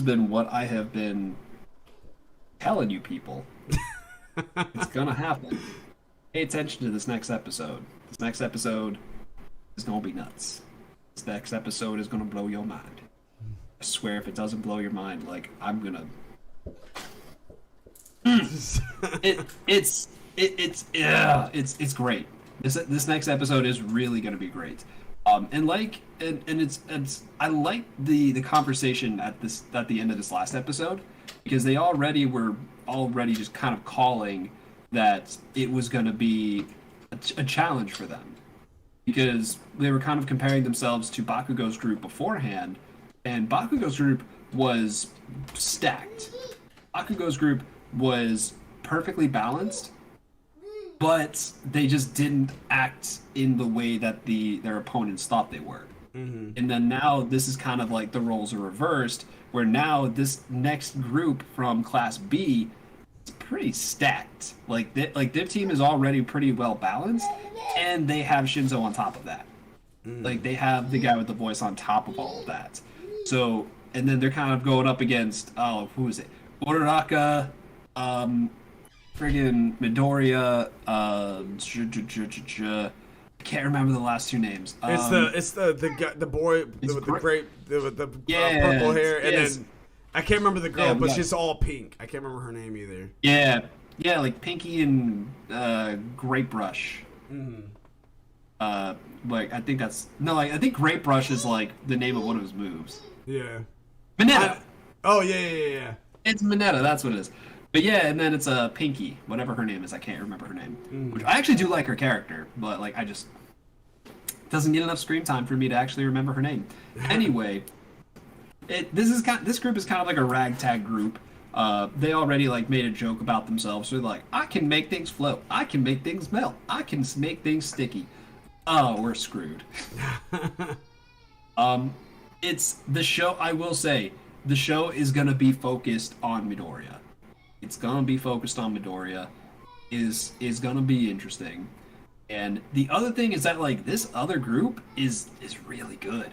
been what I have been telling you people. It's gonna happen. Pay attention to this next episode. This next episode is gonna be nuts. This next episode is gonna blow your mind. I swear, if it doesn't blow your mind, like I'm gonna. It's great. This next episode is really gonna be great. I like the conversation at the end of this last episode, because they were already just kind of calling that it was going to be a challenge for them, because they were kind of comparing themselves to Bakugo's group beforehand, and Bakugo's group was stacked. Bakugo's group was perfectly balanced, but they just didn't act in the way that their opponents thought they were. And then now this is kind of like the roles are reversed, where now this next group from Class B is pretty stacked. Like their team is already pretty well balanced, and they have Shinzo on top of that. Like they have the guy with the voice on top of all of that. So, and then they're kind of going up against, who is it? Uraraka, friggin' Midoriya, I can't remember the last two names. It's the boy with the purple hair, and then I can't remember the girl, but she's all pink. I can't remember her name either. Yeah, like Pinky and Grape Brush. Like I think Grape Brush is like the name of one of his moves. Yeah. Mineta. Oh yeah. It's Mineta. That's what it is. But yeah, and then it's Pinky, whatever her name is. I can't remember her name. Which I actually do like her character, but like I just doesn't get enough screen time for me to actually remember her name. Anyway, this group is kind of like a ragtag group. They already like made a joke about themselves. They're like, I can make things float. I can make things melt. I can make things sticky. Oh, we're screwed. It's the show. I will say the show is gonna be focused on Midoriya. It's gonna be focused on Midoriya. Is gonna be interesting. And the other thing is that like this other group is really good.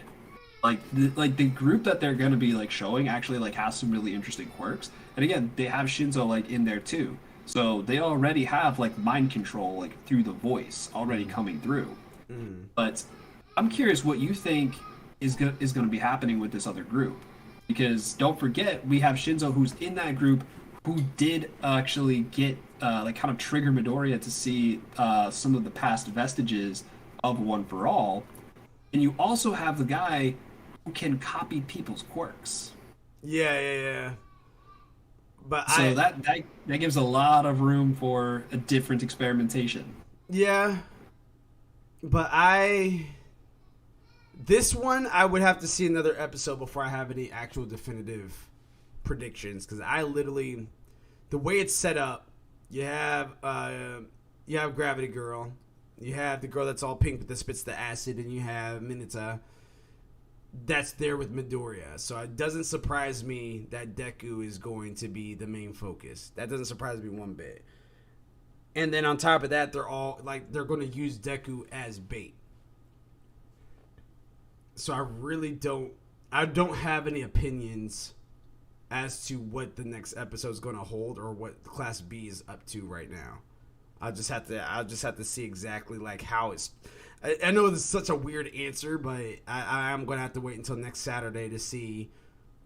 Like the group that they're gonna be like showing actually like has some really interesting quirks. And again, they have Shinzo like in there too. So they already have like mind control like through the voice already coming through. But I'm curious what you think is going to be happening with this other group, because don't forget we have Shinzo who's in that group who did actually get like kind of trigger Midoriya to see some of the past vestiges of One for All, and you also have the guy who can copy people's quirks. Yeah. But so that gives a lot of room for a different experimentation. Yeah. But this one, I would have to see another episode before I have any actual definitive predictions. Because I literally, the way it's set up, you have Gravity Girl, you have the girl that's all pink that spits the acid, and you have Mineta that's there with Midoriya. So it doesn't surprise me that Deku is going to be the main focus. That doesn't surprise me one bit. And then on top of that, they're going to use Deku as bait. So I don't have any opinions as to what the next episode is going to hold or what Class B is up to right now. I'll just have to see exactly like how it's. I know this is such a weird answer, but I'm going to have to wait until next Saturday to see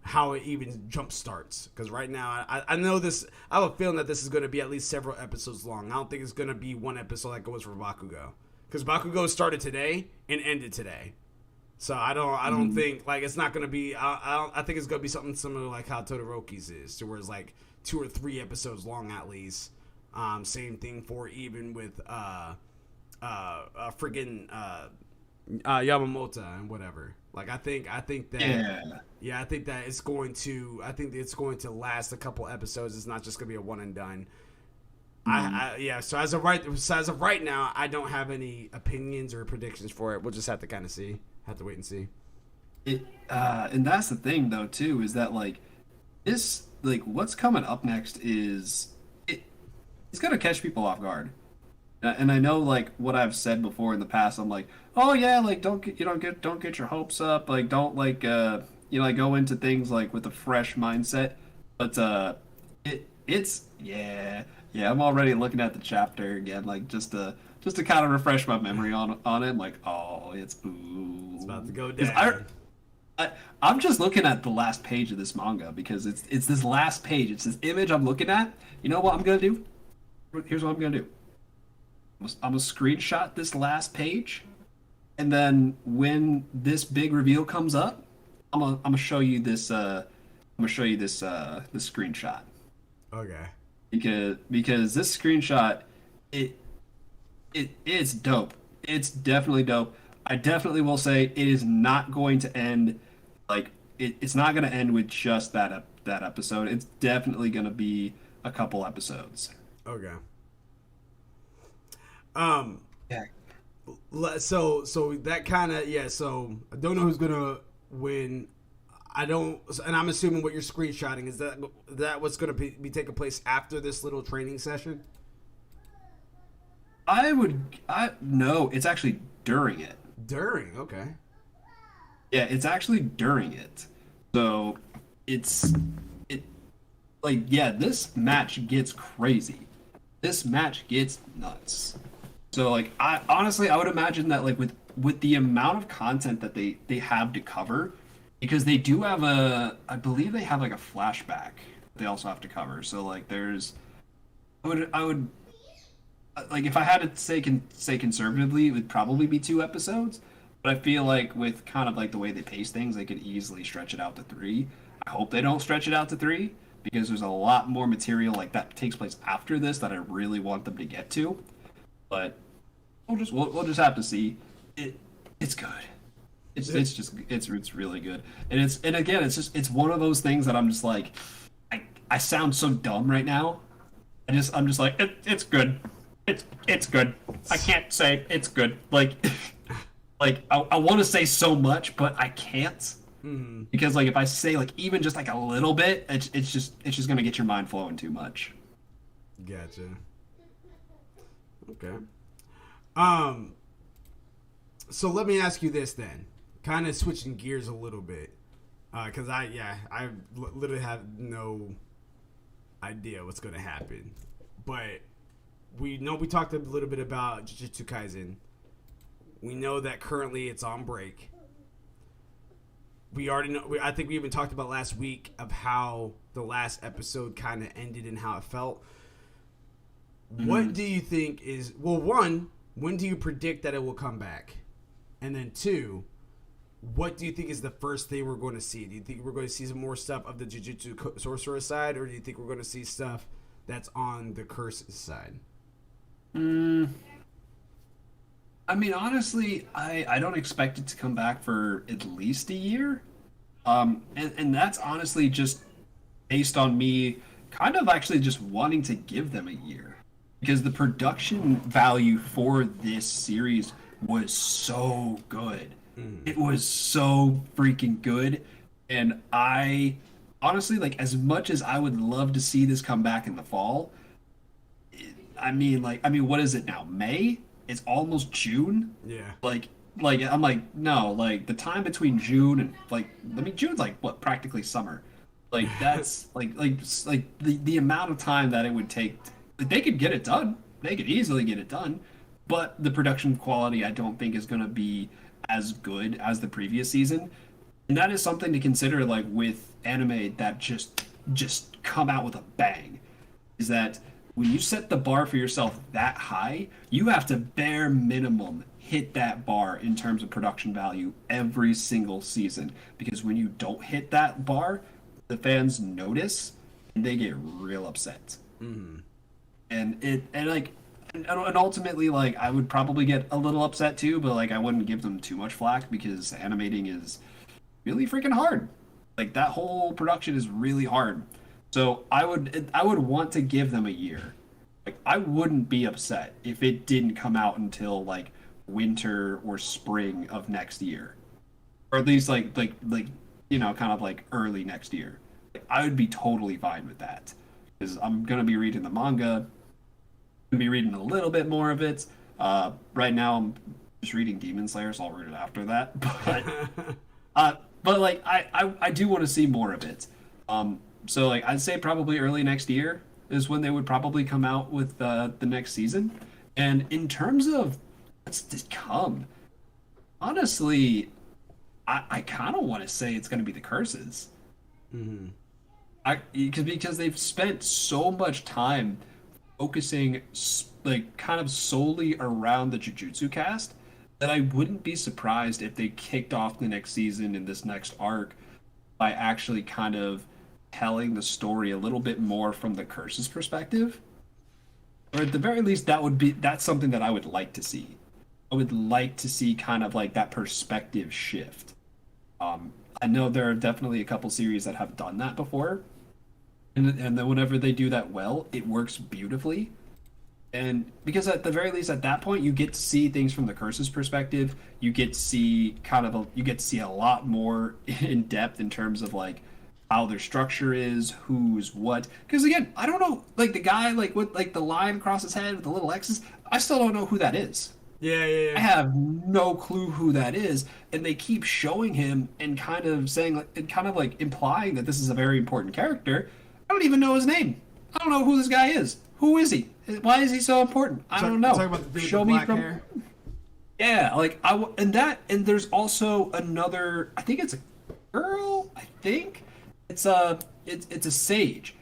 how it even jump starts. Because right now, I know this. I have a feeling that this is going to be at least several episodes long. I don't think it's going to be one episode like it was for Bakugo. Because Bakugo started today and ended today. So I don't think like it's not going to be. I think it's going to be something similar like how Todoroki's is, to where it's like 2 or 3 episodes long at least. Same thing for even with friggin' Yamamoto and whatever. Like I think that I think that it's going to last a couple episodes. It's not just gonna be a one and done. So as of right now, I don't have any opinions or predictions for it. We'll just have to kind of see. Have to wait and see. And that's the thing though too, is that like this, like what's coming up next is it's gonna catch people off guard. And I know like what I've said before in the past, I'm like, oh yeah, like don't get your hopes up, like don't like like go into things like with a fresh mindset. But it's I'm already looking at the chapter again, like just to kind of refresh my memory on it. I'm like, oh, it's about to go down. I'm just looking at the last page of this manga because it's this last page. It's this image I'm looking at. You know what I'm gonna do? Here's what I'm gonna do. I'm gonna screenshot this last page, and then when this big reveal comes up, I'm gonna show you this. I'm gonna show you this screenshot. Okay. Because this screenshot, it's dope. It's definitely dope. I definitely will say it is not going to end like it's not going to end with just that episode. It's definitely going to be a couple episodes. Okay. Yeah. So that kind of So I don't know who's gonna win. I don't, and I'm assuming what you're screenshotting is that what's gonna be taking place after this little training session. No, it's actually during it. During, okay. Yeah, it's actually during it. So this match gets crazy. This match gets nuts. So like I would imagine that like with the amount of content that they have to cover, because they do have I believe they have like a flashback they also have to cover. So like I would like if I had to say conservatively, it would probably be 2 episodes. But I feel like with kind of like the way they pace things, they could easily stretch it out to 3. I hope they don't stretch it out to 3 because there's a lot more material like that takes place after this that I really want them to get to. But we'll just have to see. It's good. It's really good. And again it's one of those things that I'm just like I sound so dumb right now. I'm just like it's good. It's good. I can't say it's good. Like I want to say so much, but I can't. Because like if I say like even just like a little bit, it's just gonna get your mind flowing too much. Gotcha. Okay. So let me ask you this then, kind of switching gears a little bit, because I literally have no idea what's gonna happen, but we know we talked a little bit about Jujutsu Kaisen. We know that currently it's on break. We already know. I think we even talked about last week of how the last episode kind of ended and how it felt. What do you think is one? When do you predict that it will come back? And then 2, what do you think is the first thing we're going to see? Do you think we're going to see some more stuff of the Jujutsu Sorcerer side, or do you think we're going to see stuff that's on the Curses side? I mean, honestly, I don't expect it to come back for at least a year. And that's honestly just based on me kind of actually just wanting to give them a year. Because the production value for this series was so good. It was so freaking good. And I honestly, like, as much as I would love to see this come back in the fall, I mean, what is it now? May? It's almost June. Yeah. Like I'm like, no, like the time between June and June's like what, practically summer. Like that's like the amount of time that it would take. Like, they could get it done. They could easily get it done, but the production quality I don't think is going to be as good as the previous season. And that is something to consider, like with anime that just come out with a bang. Is that when you set the bar for yourself that high, you have to bare minimum hit that bar in terms of production value every single season. Because when you don't hit that bar, the fans notice and they get real upset. And ultimately, like, I would probably get a little upset too, but like I wouldn't give them too much flack because animating is really freaking hard. Like that whole production is really hard. So I would want to give them a year. Like I wouldn't be upset if it didn't come out until like winter or spring of next year, or at least like you know, kind of like early next year. Like, I would be totally fine with that because I'm gonna be reading the manga. I'm gonna be reading a little bit more of it. Right now I'm just reading Demon Slayer, so I'll read it after that. But like I do want to see more of it. So like I'd say probably early next year is when they would probably come out with the next season. And in terms of what's to come, honestly, I kind of want to say it's going to be the Curses. Because they've spent so much time focusing like kind of solely around the Jujutsu cast that I wouldn't be surprised if they kicked off the next season in this next arc by actually kind of telling the story a little bit more from the Curses perspective. Or at the very least, that's something that I would like to see. I would like to see kind of like that perspective shift. I know there are definitely a couple series that have done that before. And then whenever they do that well, it works beautifully. And because at the very least at that point you get to see things from the Curses perspective, you get to see a lot more in depth in terms of like how their structure is, who's what. Because again, I don't know, like the guy like with like the line across his head with the little X's, I still don't know who that is. Yeah. I have no clue who that is, and they keep showing him and kind of saying like and kind of like implying that this is a very important character. I don't even know his name. I don't know who this guy is. Who is he? Why is he so important? I don't know. About the Show me from. Hair? Yeah, like and there's also another. I think it's a girl. I think it's a sage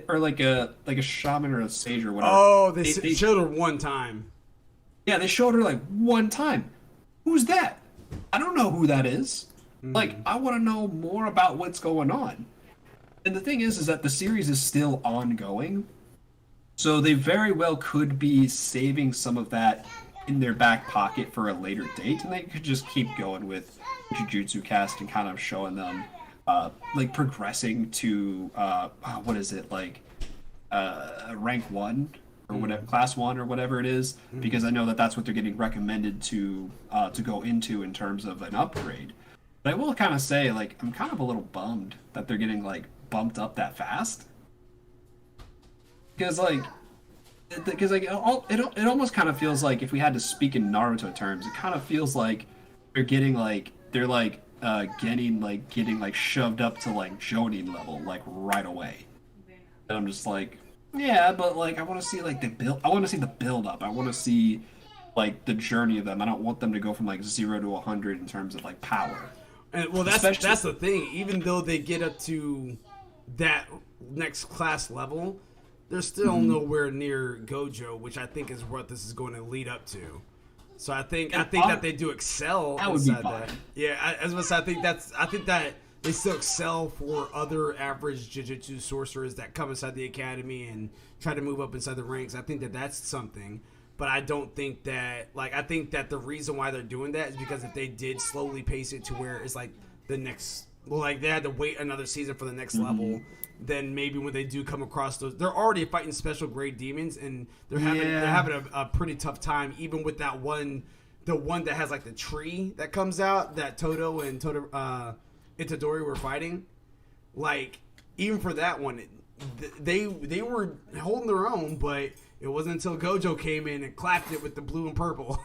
or like a shaman or a sage or whatever. Oh, they showed her one time. Yeah, they showed her like one time. Who's that? I don't know who that is. Like, I want to know more about what's going on. And the thing is that the series is still ongoing, so they very well could be saving some of that in their back pocket for a later date, and they could just keep going with Jujutsu Cast and kind of showing them, like progressing to what is it like, rank 1 or whatever, class 1 or whatever it is, because I know that that's what they're getting recommended to go into in terms of an upgrade. But I will kind of say, like, I'm kind of a little bummed that they're getting like bumped up that fast, because like it almost kind of feels like, if we had to speak in Naruto terms, it kind of feels like getting shoved up to like Jonin level like right away. And I'm just like, yeah, but like I want to see like the build. I want to see the build up. I want to see like the journey of them. I don't want them to go from like 0 to 100 in terms of like power. And well, that's the thing. Even though they get up to that next class level, they're still nowhere near Gojo, which I think is what this is going to lead up to. So I think that they do excel inside that. Yeah, as I say, I think that they still excel for other average Jujutsu sorcerers that come inside the academy and try to move up inside the ranks. I think that that's something. But I don't think that, like, I think that the reason why they're doing that is because if they did slowly pace it to where it's like the next, well, like they had to wait another season for the next level, then maybe when they do come across those, they're already fighting special grade demons, and they're having a pretty tough time, even with that one, the one that has like the tree that comes out that Todo and Itadori were fighting. Like, even for that one, they were holding their own, but it wasn't until Gojo came in and clapped it with the blue and purple.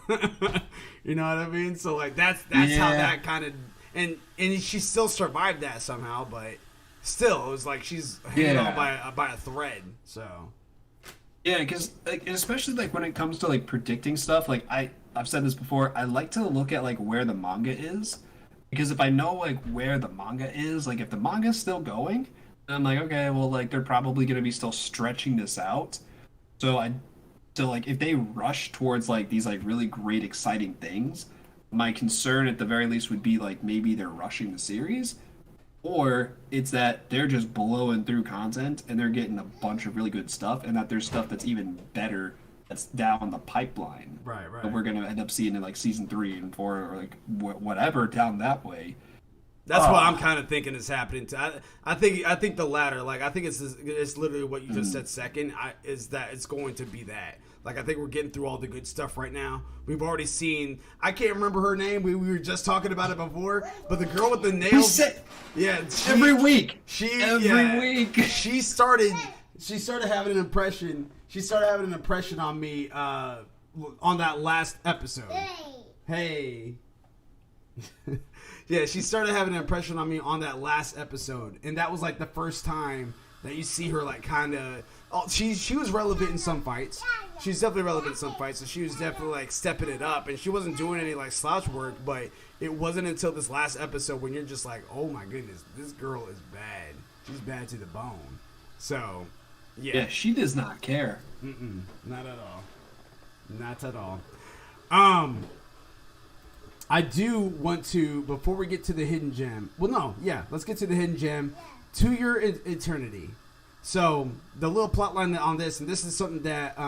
You know what I mean? So like that's how that kind of, and she still survived that somehow, but still it was like she's hanging on by a thread. So yeah, because like, especially like when it comes to like predicting stuff, like I've said this before, I like to look at like where the manga is, because if I know like where the manga is, like if the manga is still going, then I'm like, okay, well, like they're probably gonna be still stretching this out. So like if they rush towards like these like really great exciting things, my concern at the very least would be like maybe they're rushing the series, or it's that they're just blowing through content and they're getting a bunch of really good stuff, and that there's stuff that's even better that's down the pipeline. Right. That we're gonna end up seeing in like season 3 and 4 or like whatever down that way. That's what I'm kind of thinking is happening. I think the latter. Like I think it's literally what you just said. Second, is that it's going to be that. Like I think we're getting through all the good stuff right now. We've already seen. I can't remember her name. We were just talking about it before. But the girl with the nails. Every week. Every week. She started having an impression. She started having an impression on me on that last episode. Hey. Yeah, she started having an impression on me on that last episode, and that was like the first time that you see her like kind of. Oh, she was relevant in some fights. She's definitely relevant in some fights, so she was definitely like stepping it up, and she wasn't doing any like slouch work. But it wasn't until this last episode when you're just like, oh my goodness, this girl is bad. She's bad to the bone. So, yeah, she does not care. Not at all. Not at all. I do want to, before we get to the hidden gem. Well, no, yeah, let's get to the hidden gem. To Your Eternity. So the little plot line on this, and this is something that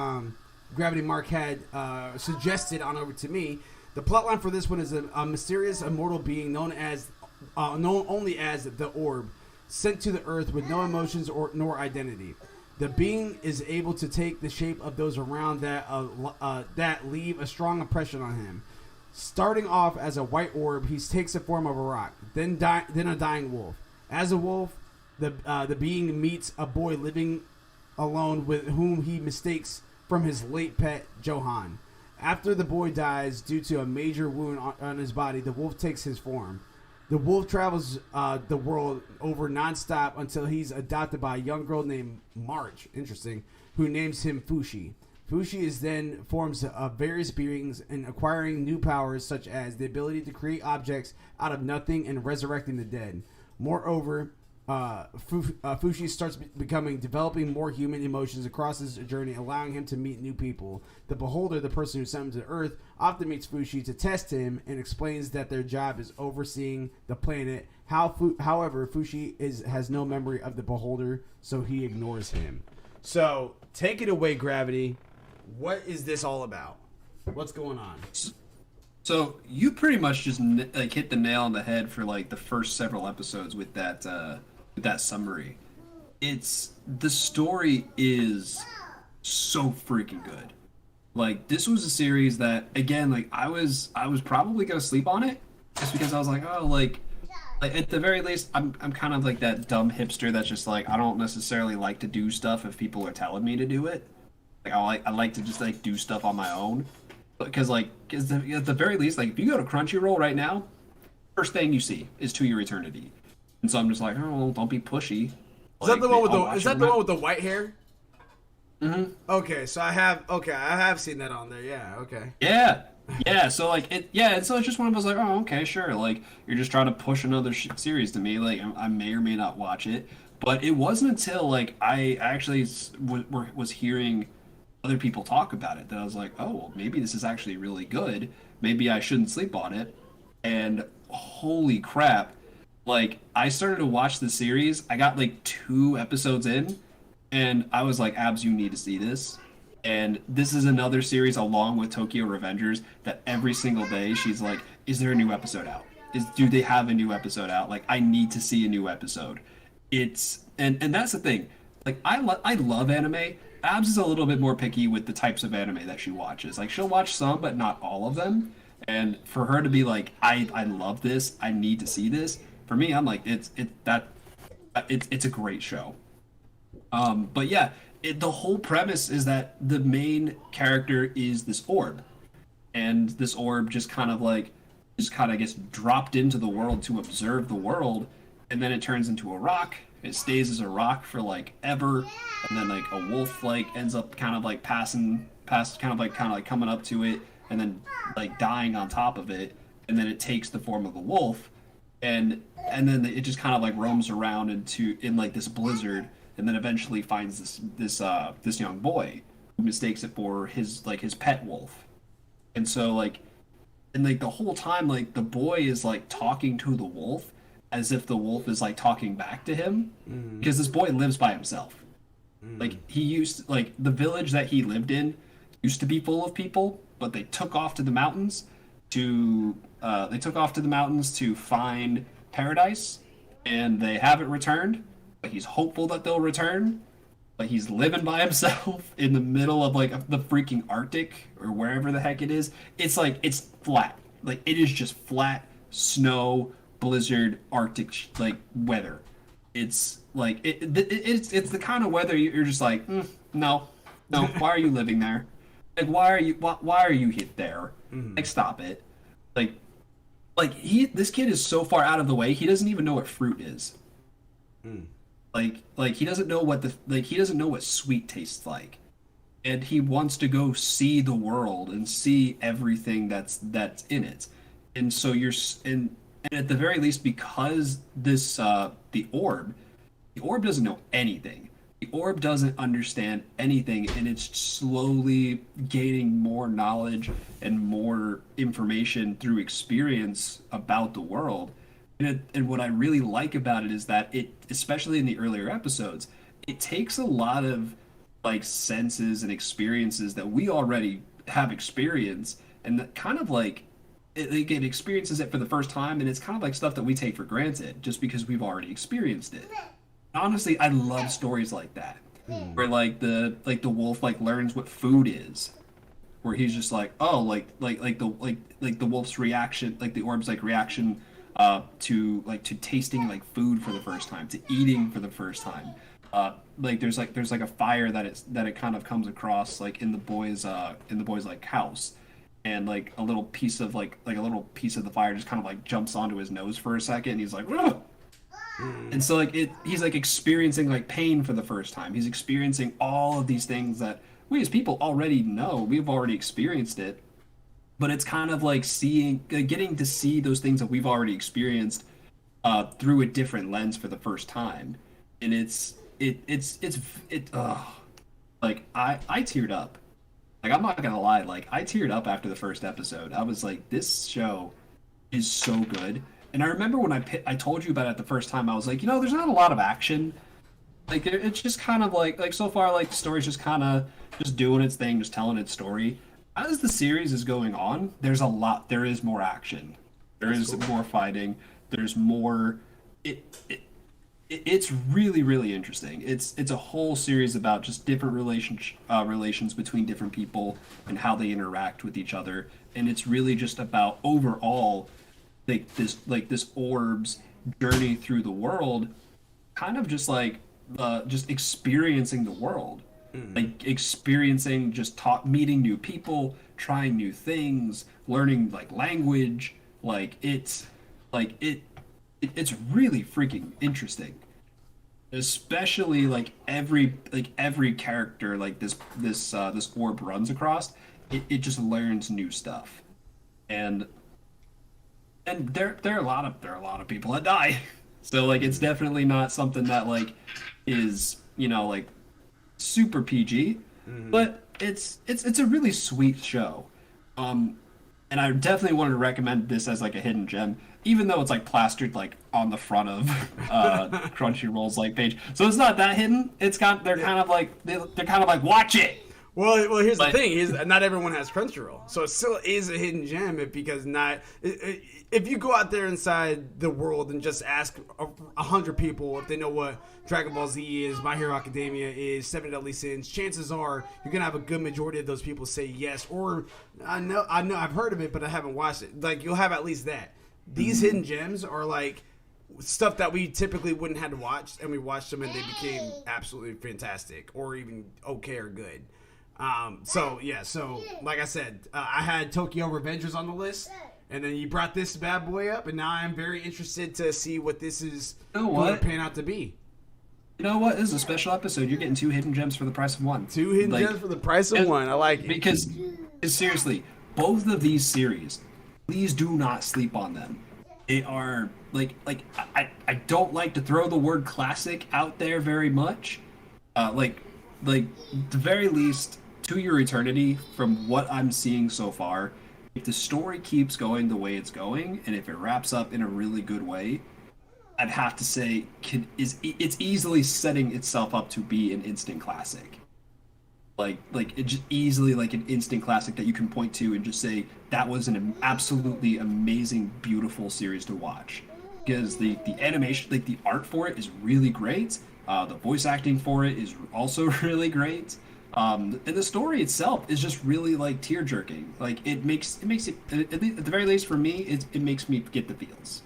Gravity-Mark had suggested on over to me. The plot line for this one is a mysterious immortal being known only as the Orb, sent to the Earth with no emotions nor identity. The being is able to take the shape of those around that leave a strong impression on him. Starting off as a white orb, he takes the form of a rock, then a dying wolf. As a wolf, the being meets a boy living alone with whom he mistakes from his late pet, Johan. After the boy dies due to a major wound on his body, the wolf takes his form. The wolf travels the world over nonstop until he's adopted by a young girl named March, who names him Fushi. Fushi is then forms of various beings and acquiring new powers such as the ability to create objects out of nothing and resurrecting the dead. Moreover, Fushi starts developing more human emotions across his journey, allowing him to meet new people. The Beholder, the person who sent him to Earth, often meets Fushi to test him and explains that their job is overseeing the planet. However, Fushi has no memory of the Beholder, so he ignores him. So, take it away, Gravity. What is this all about? What's going on? So you pretty much just like hit the nail on the head for like the first several episodes with that summary. The story is so freaking good. Like, this was a series that, again, like I was probably gonna sleep on it just because I was like, oh, like at the very least, I'm kind of like that dumb hipster that's just like, I don't necessarily like to do stuff if people are telling me to do it. Like I like to just like do stuff on my own. Because at the very least, like if you go to Crunchyroll right now, first thing you see is To Your Eternity, and so I'm just like, oh, well, don't be pushy. Is that the one with the white hair? Mm-hmm. Okay, so I have seen that on there. Yeah. Okay. Yeah. So like and so it's just one of us like, oh, okay, sure. Like you're just trying to push another series to me. Like I may or may not watch it, but it wasn't until like I actually was hearing other people talk about it that I was like, oh, well, maybe this is actually really good. Maybe I shouldn't sleep on it. And holy crap, like I started to watch the series. I got like 2 episodes in and I was like, Abs, you need to see this. And this is another series along with Tokyo Revengers that every single day she's like, is there a new episode out? Do they have a new episode out? Like, I need to see a new episode. It's and that's the thing. Like I love anime. Abs is a little bit more picky with the types of anime that she watches. Like she'll watch some, but not all of them. And for her to be like, I love this, I need to see this. For me, I'm like, it's a great show. But yeah, the whole premise is that the main character is this orb, and this orb just kind of gets dropped into the world to observe the world, and then it turns into a rock. It stays as a rock for like ever, and then like a wolf like ends up kind of like passing past, kind of like coming up to it, and then like dying on top of it, and then it takes the form of a wolf, and then it just kind of like roams around in like this blizzard, and then eventually finds this young boy who mistakes it for his pet wolf, and so like the whole time like the boy is like talking to the wolf as if the wolf is like talking back to him, because this boy lives by himself. Like the village that he lived in used to be full of people, but they took off to the mountains to find paradise, and they haven't returned. But he's hopeful that they'll return. But he's living by himself in the middle of like the freaking Arctic or wherever the heck it is. It's like it's flat. Like it is just flat snow, blizzard, Arctic like weather. It's like it's the kind of weather you're just like, no, why are you living there? Like why are you hit there? Like stop it. Like this kid is so far out of the way, he doesn't even know what fruit is. Like he doesn't know what sweet tastes like, and he wants to go see the world and see everything that's in it. And so and at the very least, because this the orb doesn't know anything. The orb doesn't understand anything, and it's slowly gaining more knowledge and more information through experience about the world. And what I really like about it is that it, especially in the earlier episodes, it takes a lot of like senses and experiences that we already have experienced, and that kind of like it experiences it for the first time, and it's kind of like stuff that we take for granted just because we've already experienced it. Honestly, I love stories like that, where like the wolf like learns what food is, where he's just like, oh, like the wolf's reaction, like the orb's like reaction to tasting like food for the first time, to eating for the first time. Like there's a fire that it kind of comes across like in the boy's like house, and like a little piece of the fire just kind of like jumps onto his nose for a second, and he's like, ugh! And so like he's like experiencing like pain for the first time. He's experiencing all of these things that we as people already know. We've already experienced it, but it's kind of like getting to see those things that we've already experienced through a different lens for the first time, and like I teared up. Like, I'm not gonna lie, like I teared up after the first episode. I was like, this show is so good. And I remember when I told you about it the first time, I was like, there's not a lot of action. Like, it's just kind of like so far, like the story's just kind of just doing its thing, just telling its story. As the series is going on, there is more action. There is more fighting. There's more. It's really, really interesting. It's a whole series about just different relations between different people and how they interact with each other, and it's really just about overall this orb's journey through the world, kind of just just experiencing the world, like experiencing meeting new people, trying new things, learning like language, it's really freaking interesting, especially every character this orb runs across. It just learns new stuff, and there are a lot of people that die. So it's definitely not something that is super PG, but it's a really sweet show. And I definitely wanted to recommend this as a hidden gem, even though it's plastered on the front of Crunchyroll's page. So it's not that hidden. They're kind of like watch it. Well, here's the thing: not everyone has Crunchyroll, so it still is a hidden gem. If you go out there inside the world and just ask 100 people if they know what Dragon Ball Z is, My Hero Academia is, Seven Deadly Sins, chances are you're gonna have a good majority of those people say yes, or I know I've heard of it, but I haven't watched it. You'll have at least that. These hidden gems are stuff that we typically wouldn't have to watch, and we watched them and they became absolutely fantastic, or even okay or good. So like I said, I had Tokyo Revengers on the list, and then you brought this bad boy up, and now I'm very interested to see what this is going to pan out to be. You know what? This is a special episode. You're getting 2 hidden gems for the price of 1. 2 hidden gems for the price of 1. I like it. Because seriously, both of these series, please do not sleep on them. They are I don't like to throw the word classic out there very much. The very least, To Your Eternity, from what I'm seeing so far, if the story keeps going the way it's going, and if it wraps up in a really good way, I'd have to say it's easily setting itself up to be an instant classic. It's just easily an instant classic that you can point to and just say that was an absolutely amazing, beautiful series to watch. Because the animation, the art for it is really great. The voice acting for it is also really great. And the story itself is just really tear jerking. It makes it at the very least for me, it makes me get the feels.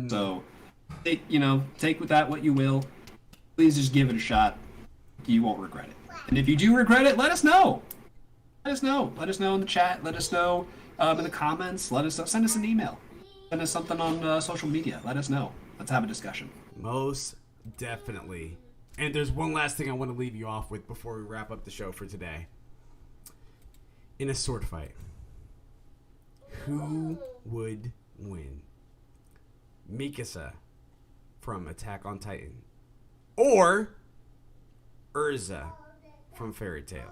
So take with that what you will. Please just give it a shot. You won't regret it. And if you do regret it, let us know. Let us know in the chat. Let us know in the comments. Send us an email. Send us something on social media. Let us know. Let's have a discussion. Most definitely. And there's one last thing I want to leave you off with before we wrap up the show for today. In a sword fight, who would win? Mikasa from Attack on Titan, or Urza from Fairy Tail?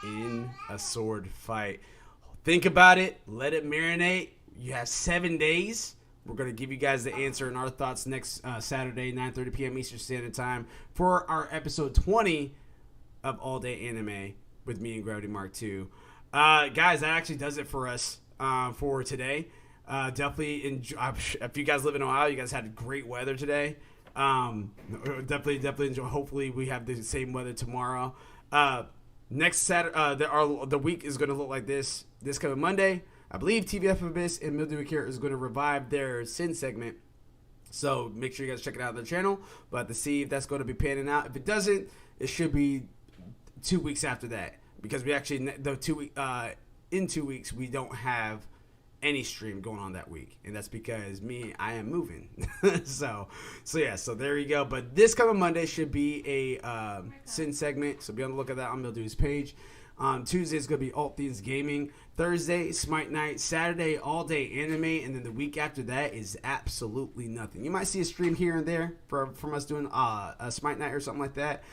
In a sword fight. Think about it. Let it marinate. You have 7 days. We're going to give you guys the answer and our thoughts next Saturday, 9:30 p.m. Eastern Standard Time, for our episode 20 of All Day Anime with me and Gravity-Mark 2. Guys, that actually does it for us for today. Definitely enjoy. If you guys live in Ohio, you guys had great weather today. Definitely enjoy. Hopefully, we have the same weather tomorrow. Next Saturday, the week is going to look like this. This coming Monday, I believe TVF Abyss and Mildew Care is going to revive their Sin segment. So make sure you guys check it out on their channel. But to see if that's going to be panning out. If it doesn't, it should be 2 weeks after that. Because we actually, in 2 weeks, we don't have any stream going on that week. And that's because I am moving. so there you go. But this coming Monday should be a Sin segment. So be on the look at that on Mildew's page. Tuesday is going to be All Things Gaming. Thursday, Smite Night. Saturday, all day anime. And then the week after that is absolutely nothing. You might see a stream here and there from us doing a Smite Night or something like that.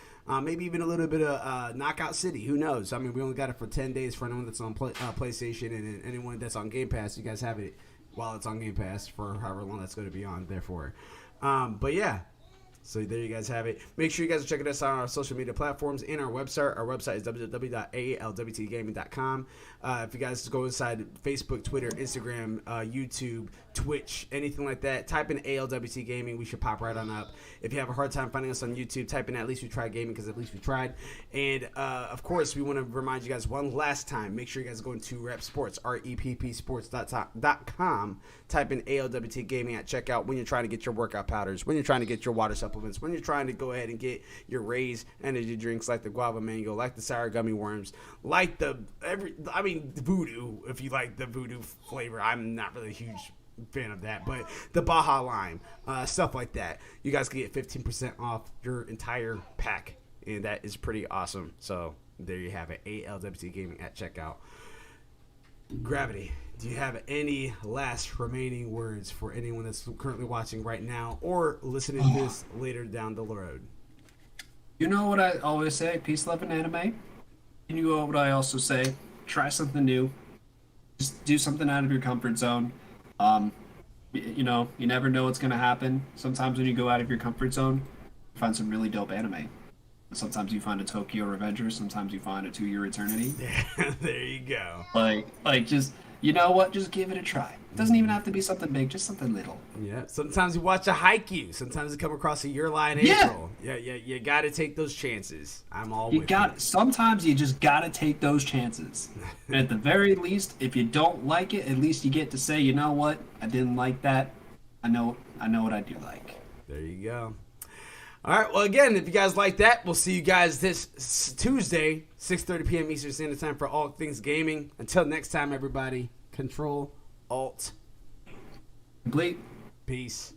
Maybe even a little bit of Knockout City. Who knows? I mean, we only got it for 10 days for anyone that's on PlayStation and anyone that's on Game Pass. You guys have it while it's on Game Pass for however long that's going to be on, therefore. But yeah. So there you guys have it. Make sure you guys are checking us out on our social media platforms and our website. Our website is www.alwtgaming.com. If you guys go inside Facebook, Twitter, Instagram, YouTube, Twitch, anything like that, type in ALWT Gaming. We should pop right on up. If you have a hard time finding us on YouTube, type in At Least We Tried Gaming, because at least we tried. And, of course, we want to remind you guys one last time. Make sure you guys go into Rep Sports, reppsports.com. Type in ALWT Gaming at checkout when you're trying to get your workout powders, when you're trying to get your water supplements, when you're trying to go ahead and get your Rays energy drinks like the guava mango, like the sour gummy worms, like the voodoo, if you like the voodoo flavor. I'm not really a huge fan of that, but the Baja Lime, stuff like that. You guys can get 15% off your entire pack, and that is pretty awesome. So there you have it, ALWT Gaming at checkout. Gravity, do you have any last remaining words for anyone that's currently watching right now or listening to this later down the road? You know what I always say? Peace, love, and anime. And you know what I also say? Try something new. Just do something out of your comfort zone. You know, you never know what's going to happen. Sometimes when you go out of your comfort zone, you find some really dope anime. Sometimes you find a Tokyo Revenger. Sometimes you find a 2-Year Eternity. Yeah, there you go. Like just, you know what? Just give it a try. It doesn't even have to be something big, just something little. Yeah. Sometimes you watch a Haikyuu. Sometimes you come across a Your Lie in April. Yeah. You got to take those chances. I'm all with you. Sometimes you just got to take those chances. And at the very least, if you don't like it, at least you get to say, you know what? I didn't like that. I know what I do like. There you go. All right, well, again, if you guys like that, we'll see you guys this Tuesday, 6:30 p.m. Eastern Standard Time for All Things Gaming. Until next time, everybody, Control, Alt, Complete. Peace.